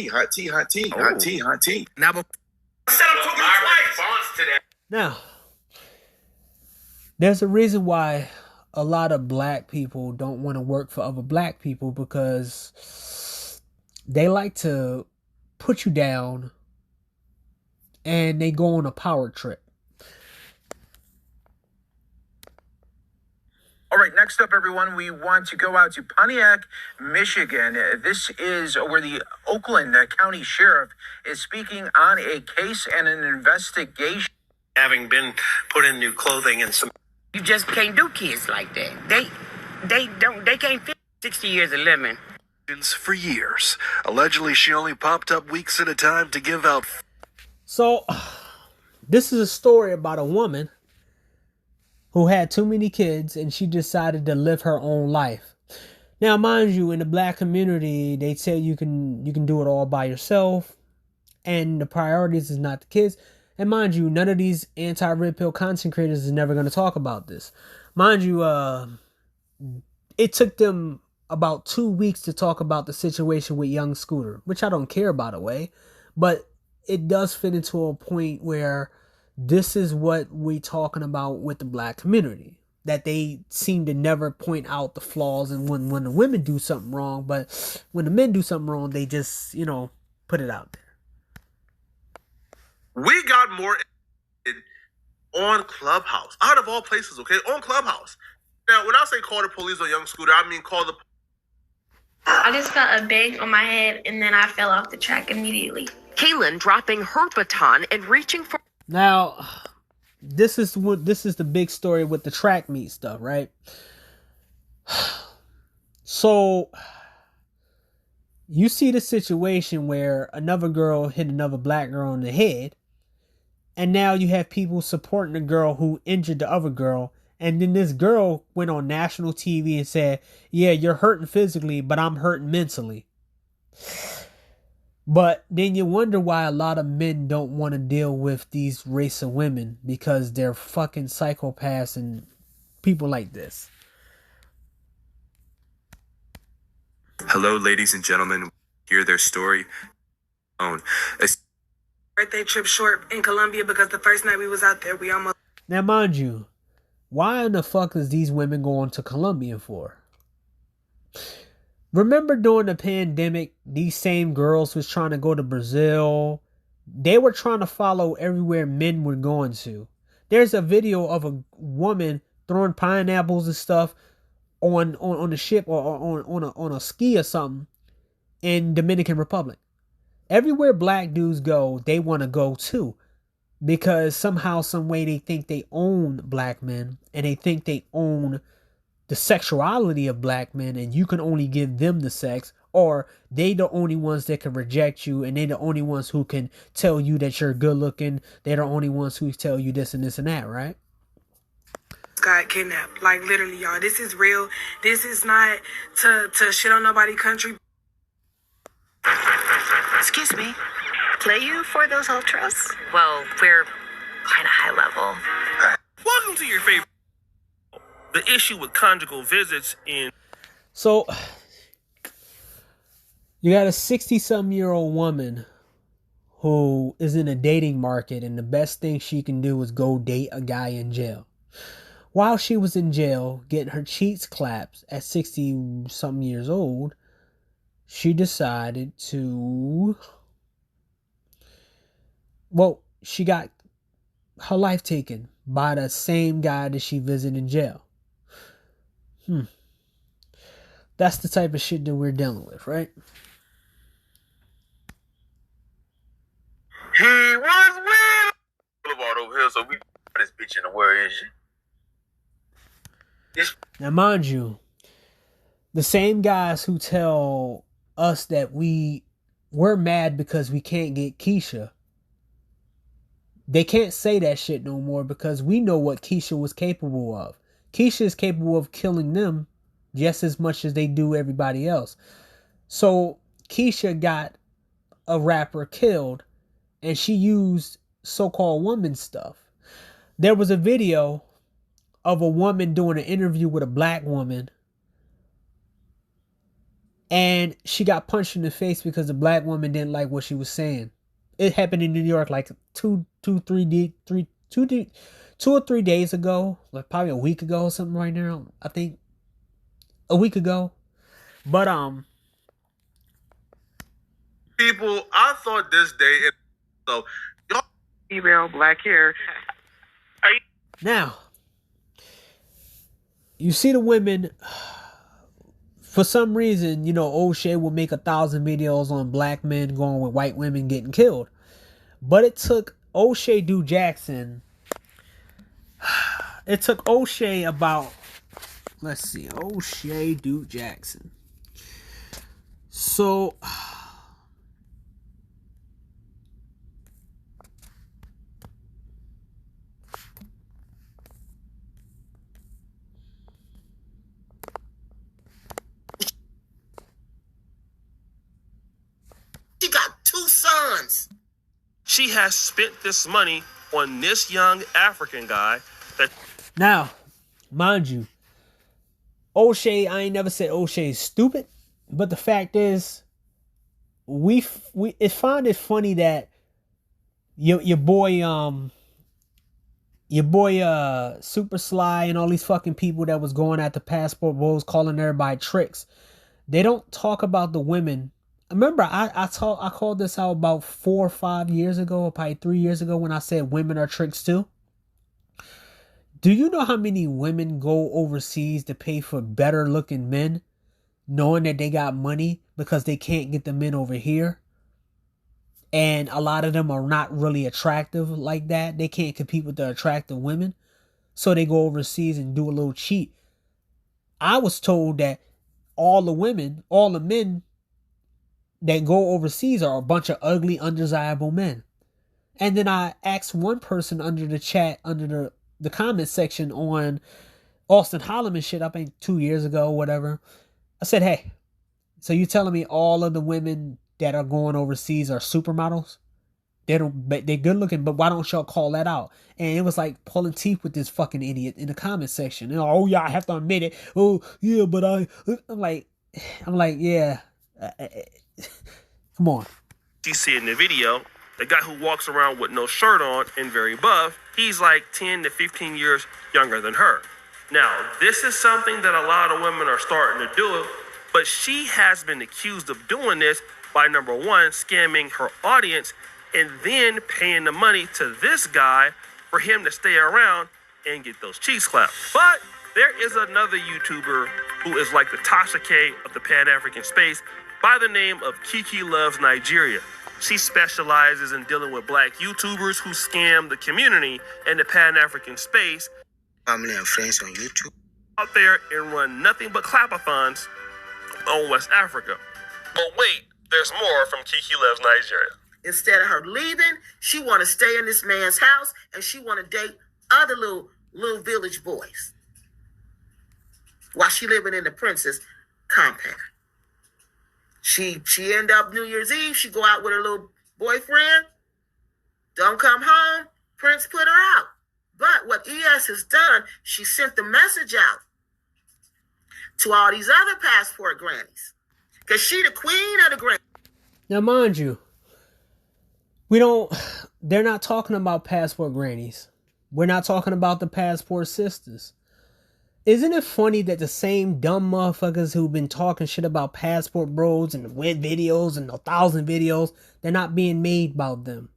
Hot tea.
Now,
Now, there's a reason why a lot of black people don't want to work for other black people, because they like to put you down and they go on a power trip.
All right, next up, everyone, we want to go out to Pontiac, Michigan. This is where the Oakland County Sheriff is speaking on a case and an investigation.
Having been put in new clothing and some...
You just can't do kids like that. They can't fit 60 years of living.
For years. Allegedly, she only popped up weeks at a time to give out...
So, this is a story about a woman who had too many kids and she decided to live her own life. Now, mind you, in the black community, they tell you can do it all by yourself. and the priorities is not the kids. And mind you, none of these anti-red pill content creators is never going to talk about this. Mind you, it took them about 2 weeks to talk about the situation with young Scooter, which I don't care, by the way, but it does fit into a point where this is what we're talking about with the black community, that they seem to never point out the flaws and when the women do something wrong, but when the men do something wrong, they just, put it out there.
We got more on Clubhouse, out of all places, okay? On Clubhouse. Now, when I say call the police on young Scooter, I mean call the...
I just felt a bang on my head, and then I fell off the track immediately.
Kaylin dropping her baton and reaching for...
Now, this is the big story with the track meet stuff, right? So, you see the situation where another girl hit another black girl in the head, and now you have people supporting the girl who injured the other girl. And then this girl went on national TV and said, yeah, you're hurting physically, but I'm hurting mentally. But then you wonder why a lot of men don't want to deal with these race of women, because they're fucking psychopaths and people like this.
Hello, ladies and gentlemen. Hear their story.
Birthday trip short in Colombia because the first night we was out there, we almost...
Now, mind you, why in the fuck is these women going to Colombia for? Remember during the pandemic, these same girls was trying to go to Brazil. They were trying to follow everywhere men were going to. There's a video of a woman throwing pineapples and stuff on a ship or on a ski or something in Dominican Republic. Everywhere black dudes go, they want to go too. Because somehow, some way, they think they own black men, and they think they own the sexuality of black men, and you can only give them the sex, or they the only ones that can reject you, and they the only ones who can tell you that you're good looking. They're the only ones who tell you this and this and that, right?
Got kidnapped. Like, literally, y'all. This is real. This is not to shit on nobody country.
Excuse me. Play you for those ultras?
Well, we're kind of high level.
Welcome to your favorite. The issue with conjugal visits in...
So, you got a 60-something-year-old woman who is in a dating market, and the best thing she can do is go date a guy in jail. While she was in jail, getting her cheeks clapped at 60-something years old, she decided to... Well, she got her life taken by the same guy that she visited in jail. That's the type of shit that we're dealing with, right?
He was with Boulevard over here, so we this bitch in the where is she?
Now, mind you, the same guys who tell us that we're mad because we can't get Keisha, they can't say that shit no more, because we know what Keisha was capable of. Keisha is capable of killing them just as much as they do everybody else. So Keisha got a rapper killed, and she used so-called woman stuff. There was a video of a woman doing an interview with a black woman, and she got punched in the face because the black woman didn't like what she was saying. It happened in New York like 2 or 3 days ago, like probably a week ago or something right now. I think a week ago. But
people, I thought this day, so y'all
female black hair.
Now, you see the women. For some reason, O'Shea will make 1,000 videos on black men going with white women getting killed. But it took O'Shea Do Jackson. It took O'Shea about... Let's see. O'Shea Do Jackson. So...
She got 2 sons.
she has spent this money on this young African guy that...
Now, mind you, O'Shea, I ain't never said O'Shea is stupid, but the fact is, we find it funny that your boy Super Sly and all these fucking people that was going at the passport bros calling everybody tricks. They don't talk about the women. Remember, I called this out about 4 or 5 years ago, or probably 3 years ago, when I said women are tricks too. Do you know how many women go overseas to pay for better looking men, knowing that they got money because they can't get the men over here? And a lot of them are not really attractive like that. They can't compete with the attractive women. So they go overseas and do a little cheat. I was told that all the men that go overseas are a bunch of ugly, undesirable men. And then I asked one person under the chat, under the comment section on Austin Holloman shit, I think 2 years ago, whatever. I said, hey, so you telling me all of the women that are going overseas are supermodels? They're good looking, but why don't y'all call that out? And it was like pulling teeth with this fucking idiot in the comment section. And, oh yeah, I have to admit it. Oh yeah, but I'm like, yeah. Come on.
You see in the video, the guy who walks around with no shirt on and very buff, he's like 10 to 15 years younger than her. Now, this is something that a lot of women are starting to do, but she has been accused of doing this by, number one, scamming her audience, and then paying the money to this guy for him to stay around and get those cheeks clapped. But there is another YouTuber who is like the Tasha K of the Pan-African space by the name of Kiki Loves Nigeria. She specializes in dealing with black YouTubers who scam the community in the Pan-African space.
Family and friends on YouTube.
Out there and run nothing but clapathons on West Africa. But wait, there's more from Kiki Loves Nigeria.
Instead of her leaving, she want to stay in this man's house and she want to date other little village boys while she living in the princess compound. She end up New Year's Eve, she go out with her little boyfriend, don't come home, Prince put her out. But what ES has done, she sent the message out to all these other passport grannies. Because she the queen of the grannies.
Now, mind you, they're not talking about passport grannies. We're not talking about the passport sisters. Isn't it funny that the same dumb motherfuckers who've been talking shit about passport bros and web videos and 1,000 videos, they're not being made about them?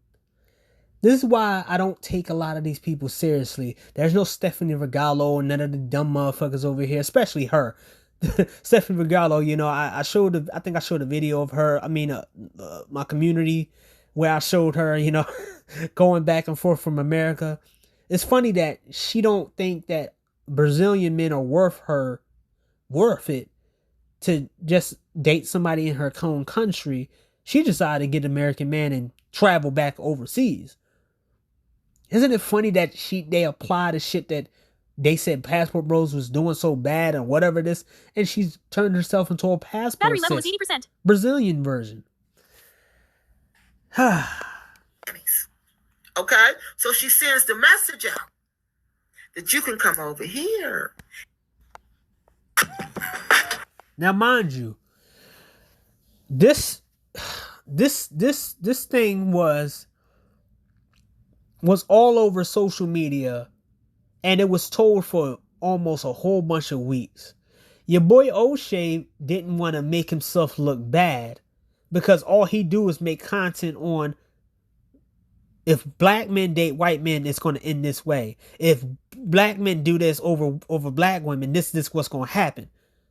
This is why I don't take a lot of these people seriously. There's no Stephanie Regalo and none of the dumb motherfuckers over here, especially her. Stephanie Regalo, you know, I think I showed a video of her, my community, where I showed her, you know, going back and forth from America. It's funny that she don't think that Brazilian men are worth it to just date somebody in her own country. She decided to get an American man and travel back overseas. Isn't it funny that they apply the shit that they said Passport Bros was doing so bad and whatever this, and she's turned herself into a passport
battery level is 80%.
Brazilian version.
Okay, so she sends the message out that you can come over here.
Now, mind you, this thing was all over social media, and it was told for almost a whole bunch of weeks. Your boy O'Shea didn't want to make himself look bad because all he do is make content on, if black men date white men, it's going to end this way. If black men do this over black women, this is what's going to happen.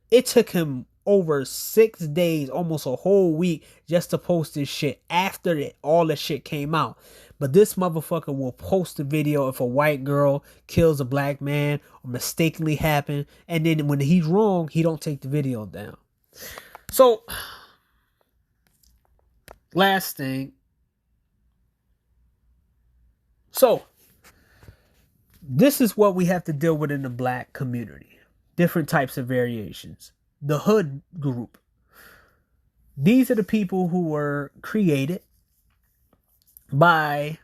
It took him over 6 days, almost a whole week, just to post this shit after all the shit came out. But this motherfucker will post a video if a white girl kills a black man or mistakenly happen, and then when he's wrong, he don't take the video down. So, last thing. So, this is what we have to deal with in the black community. Different types of variations. The hood group. These are the people who were created by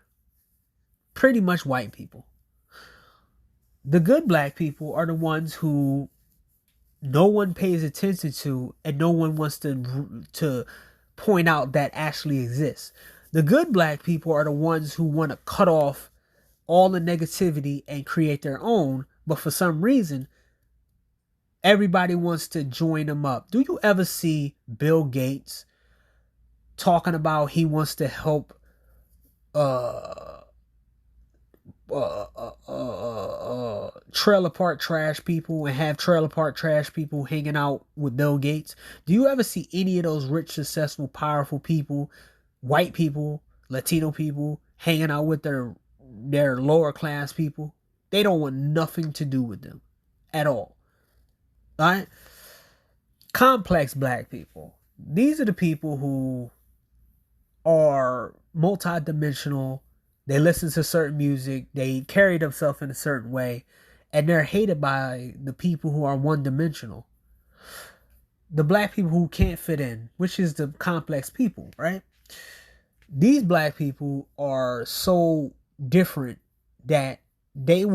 pretty much white people. The good black people are the ones who no one pays attention to and no one wants to point out that actually exists. The good black people are the ones who want to cut off all the negativity and create their own, but for some reason everybody wants to join them up. Do you ever see Bill Gates talking about he wants to help trailer park trash people and have trailer park trash people hanging out with Bill Gates? Do you ever see any of those rich, successful, powerful people, white people, Latino people, hanging out with their lower class people? They don't want nothing to do with them at all. Right? Complex black people. These are the people who are multidimensional. They listen to certain music. They carry themselves in a certain way. And they're hated by the people who are one-dimensional. The black people who can't fit in, which is the complex people, right? These black people are so different that they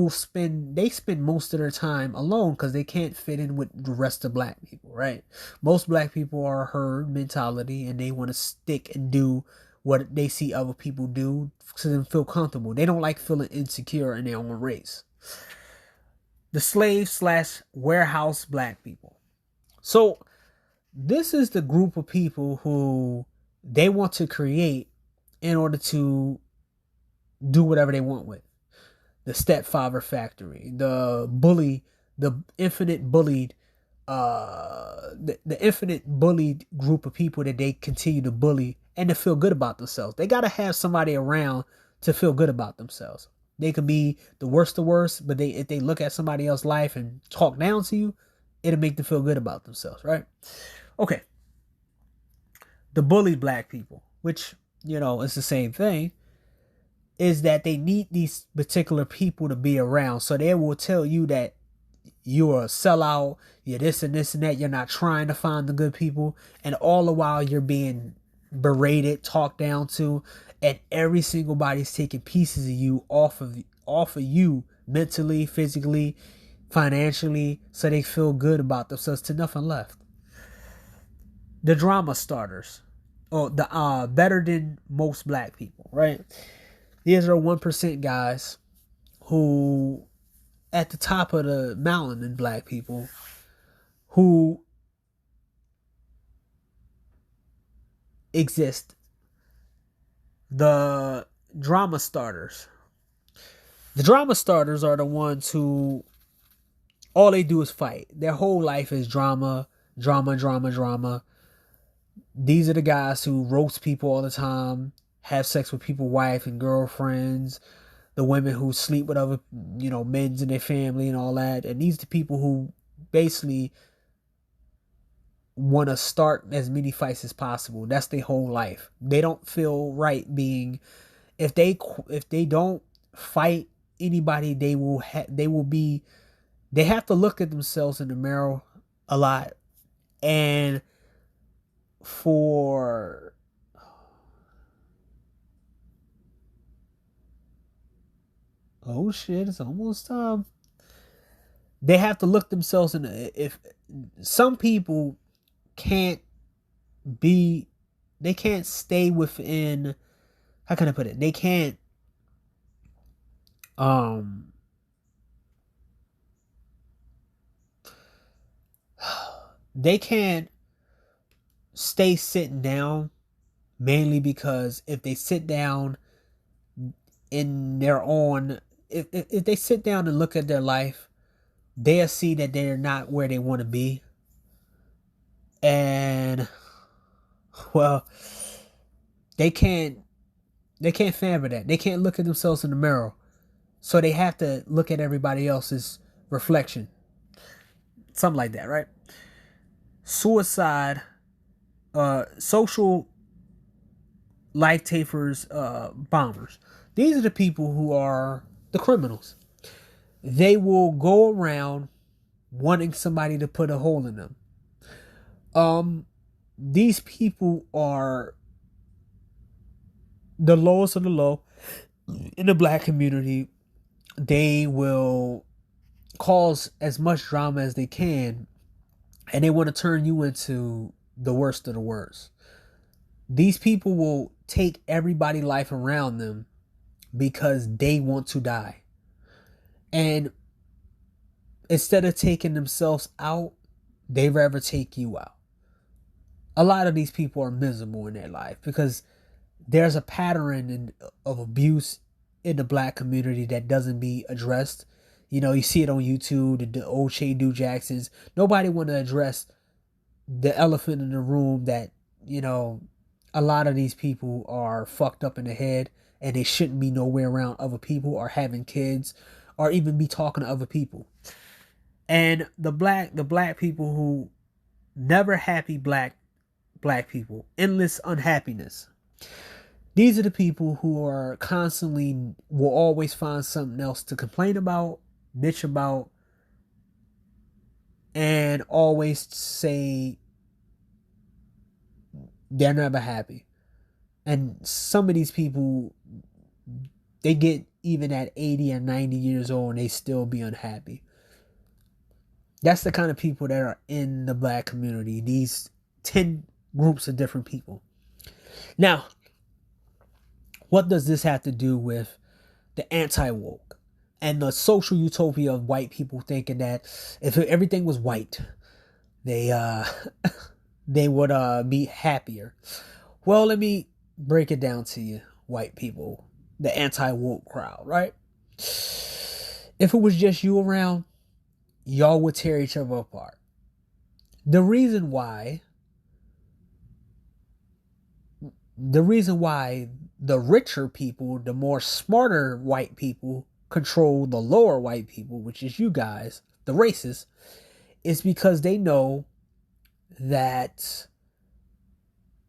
spend most of their time alone because they can't fit in with the rest of black people, right? Most black people are herd mentality and they want to stick and do what they see other people do to them feel comfortable. They don't like feeling insecure in their own race. The slave/warehouse black people. So this is the group of people who they want to create in order to do whatever they want with. The stepfather factory, the bully, the infinite bullied, the infinite bullied group of people that they continue to bully and to feel good about themselves. They got to have somebody around to feel good about themselves. They could be the worst of worst, but if they look at somebody else's life and talk down to you, it'll make them feel good about themselves, right? Okay. The bullied black people, which, it's the same thing, is that they need these particular people to be around. So they will tell you that you're a sellout, you're this and this and that, you're not trying to find the good people, and all the while you're being berated, talked down to, and every single body's taking pieces of you off of you mentally, physically, financially, so they feel good about themselves to nothing left. The drama starters, or the better than most black people, right? These are 1% guys who at the top of the mountain in black people who exist. The drama starters. The drama starters are the ones who all they do is fight. Their whole life is drama, drama, drama, drama. These are the guys who roast people all the time, have sex with people's wife and girlfriends, the women who sleep with other, men in their family and all that. And these are the people who basically want to start as many fights as possible. That's their whole life. They don't feel right being, if they don't fight anybody, they have to look at themselves in the mirror a lot. And oh shit, it's almost time. They have to look themselves in if some people can't stay within, how can I put it? They can't stay sitting down, mainly because if they sit down in their own, if they sit down and look at their life, they'll see that they're not where they want to be. And well, they can't fathom that. They can't look at themselves in the mirror. So they have to look at everybody else's reflection. Something like that, right? Suicide, social life takers, bombers. These are the people who are the criminals. They will go around wanting somebody to put a hole in them. These people are the lowest of the low in the black community, they will cause as much drama as they can, and they want to turn you into the worst of the worst. These people will take everybody's life around them because they want to die. And instead of taking themselves out, they rather take you out. A lot of these people are miserable in their life because there's a pattern of abuse in the black community that doesn't be addressed. You know, you see it on YouTube, the old Shea Do Jacksons. Nobody want to address the elephant in the room that, you know, a lot of these people are fucked up in the head and they shouldn't be nowhere around other people or having kids or even be talking to other people. And the black people who never happy black people, endless unhappiness. These are the people who are constantly will always find something else to complain about, bitch about, and always say they're never happy. And some of these people, they get even at 80 or 90 years old and they still be unhappy. That's the kind of people that are in the black community. These 10 groups of different people. Now, what does this have to do with the anti-woke and the social utopia of white people thinking that if everything was white, they would be happier? Well, let me break it down to you, white people, the anti-woke crowd, right? If it was just you around, y'all would tear each other apart. The reason why the richer people, the more smarter white people control the lower white people, which is you guys, the racists, is because they know that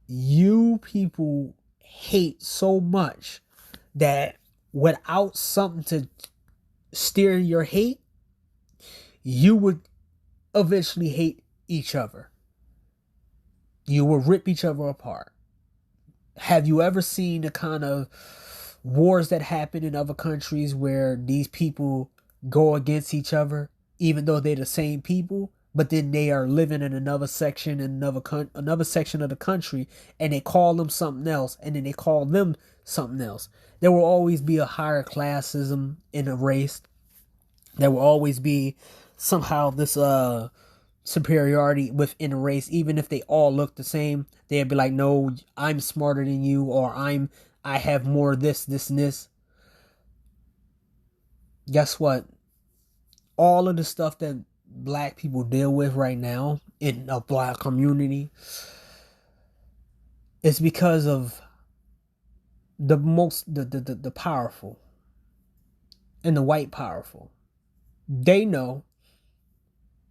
you people hate so much that without something to steer your hate, you would eventually hate each other. You will rip each other apart. Have you ever seen the kind of wars that happen in other countries where these people go against each other, even though they're the same people, but then they are living in another section in another section of the country, and they call them something else, and then they call them something else? There will always be a higher classism in a race. There will always be somehow this superiority within a race. Even if they all look the same, they'd be like, no, I'm smarter than you, or I have more this, and this. Guess what? All of the stuff that black people deal with right now in the black community is because of the powerful and the white powerful. They know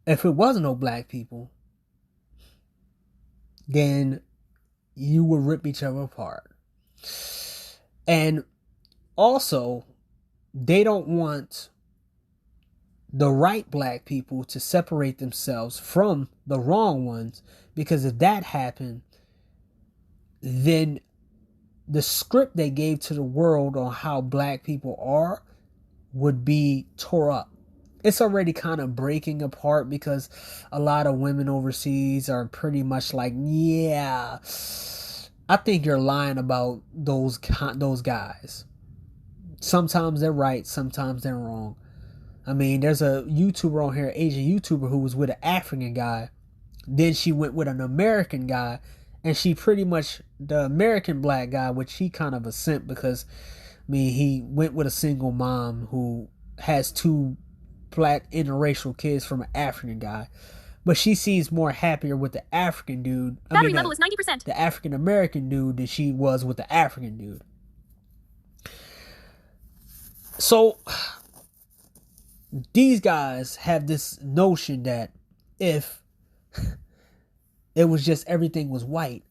if it wasn't no black people, then you would rip each other apart. And also, they don't want the right black people to separate themselves from the wrong ones, because if that happened, then the script they gave to the world on how black people are would be tore up. It's already kind of breaking apart because a lot of women overseas are pretty much like, yeah, I think you're lying about those guys. Sometimes they're right, sometimes they're wrong. I mean, there's a YouTuber on here, Asian YouTuber, who was with an African guy. Then she went with an American guy, and she pretty much, the American black guy, which he kind of a simp because, I mean, he went with a single mom who has 2 black interracial kids from an African guy. But she seems more happier with the African dude.
Battery level is 90%.
The African American dude than she was with the African dude. So these guys have this notion that if it was just everything was white,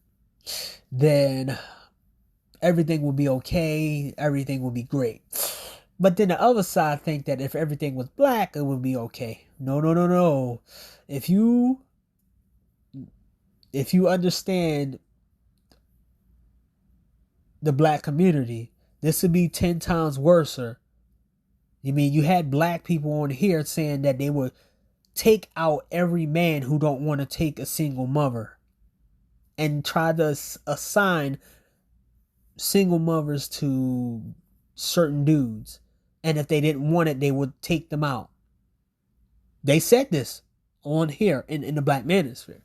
then everything will be okay, everything will be great. But then the other side think that if everything was black, it would be okay. No. If you understand the black community, this would be 10 times worse. You mean you had black people on here saying that they would take out every man who don't want to take a single mother and try to assign single mothers to certain dudes. And if they didn't want it, they would take them out. They said this on here in the black manosphere.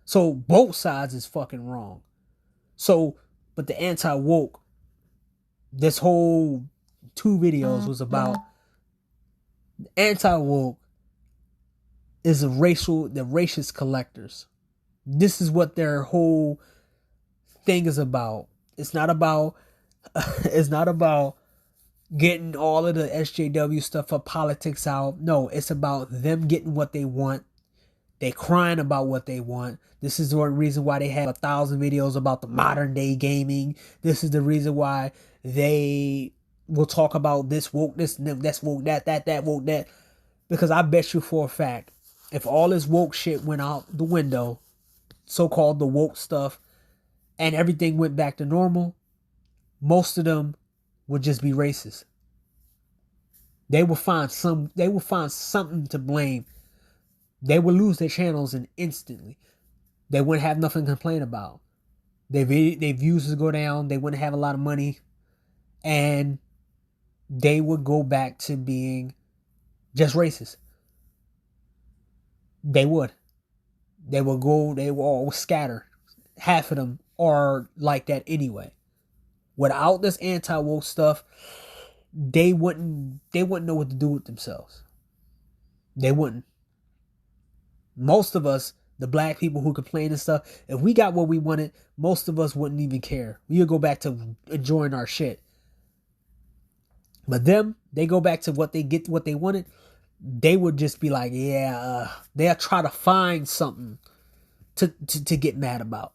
So both sides is fucking wrong. So, but the anti-woke, this whole 2 videos was about anti-woke is the racist collectors. This is what their whole thing is about. It's not about getting all of the SJW stuff of politics out. No, it's about them getting what they want. They crying about what they want. This is the reason why they have 1,000 videos about the modern day gaming. This is the reason why they will talk about this woke, this, that's woke, that woke, that. Because I bet you for a fact, if all this woke shit went out the window, so-called the woke stuff, and everything went back to normal, most of them would just be racist. They will find something to blame. They would lose their channels and instantly. They wouldn't have nothing to complain about. Their views would go down. They wouldn't have a lot of money. And they would go back to being just racist. They would. They would all scatter. Half of them are like that anyway. Without this anti-woke stuff, they wouldn't know what to do with themselves. They wouldn't. Most of us, the black people who complain and stuff, if we got what we wanted, most of us wouldn't even care. We would go back to enjoying our shit. But them, they go back to what they wanted. They would just be like, they'll try to find something to get mad about.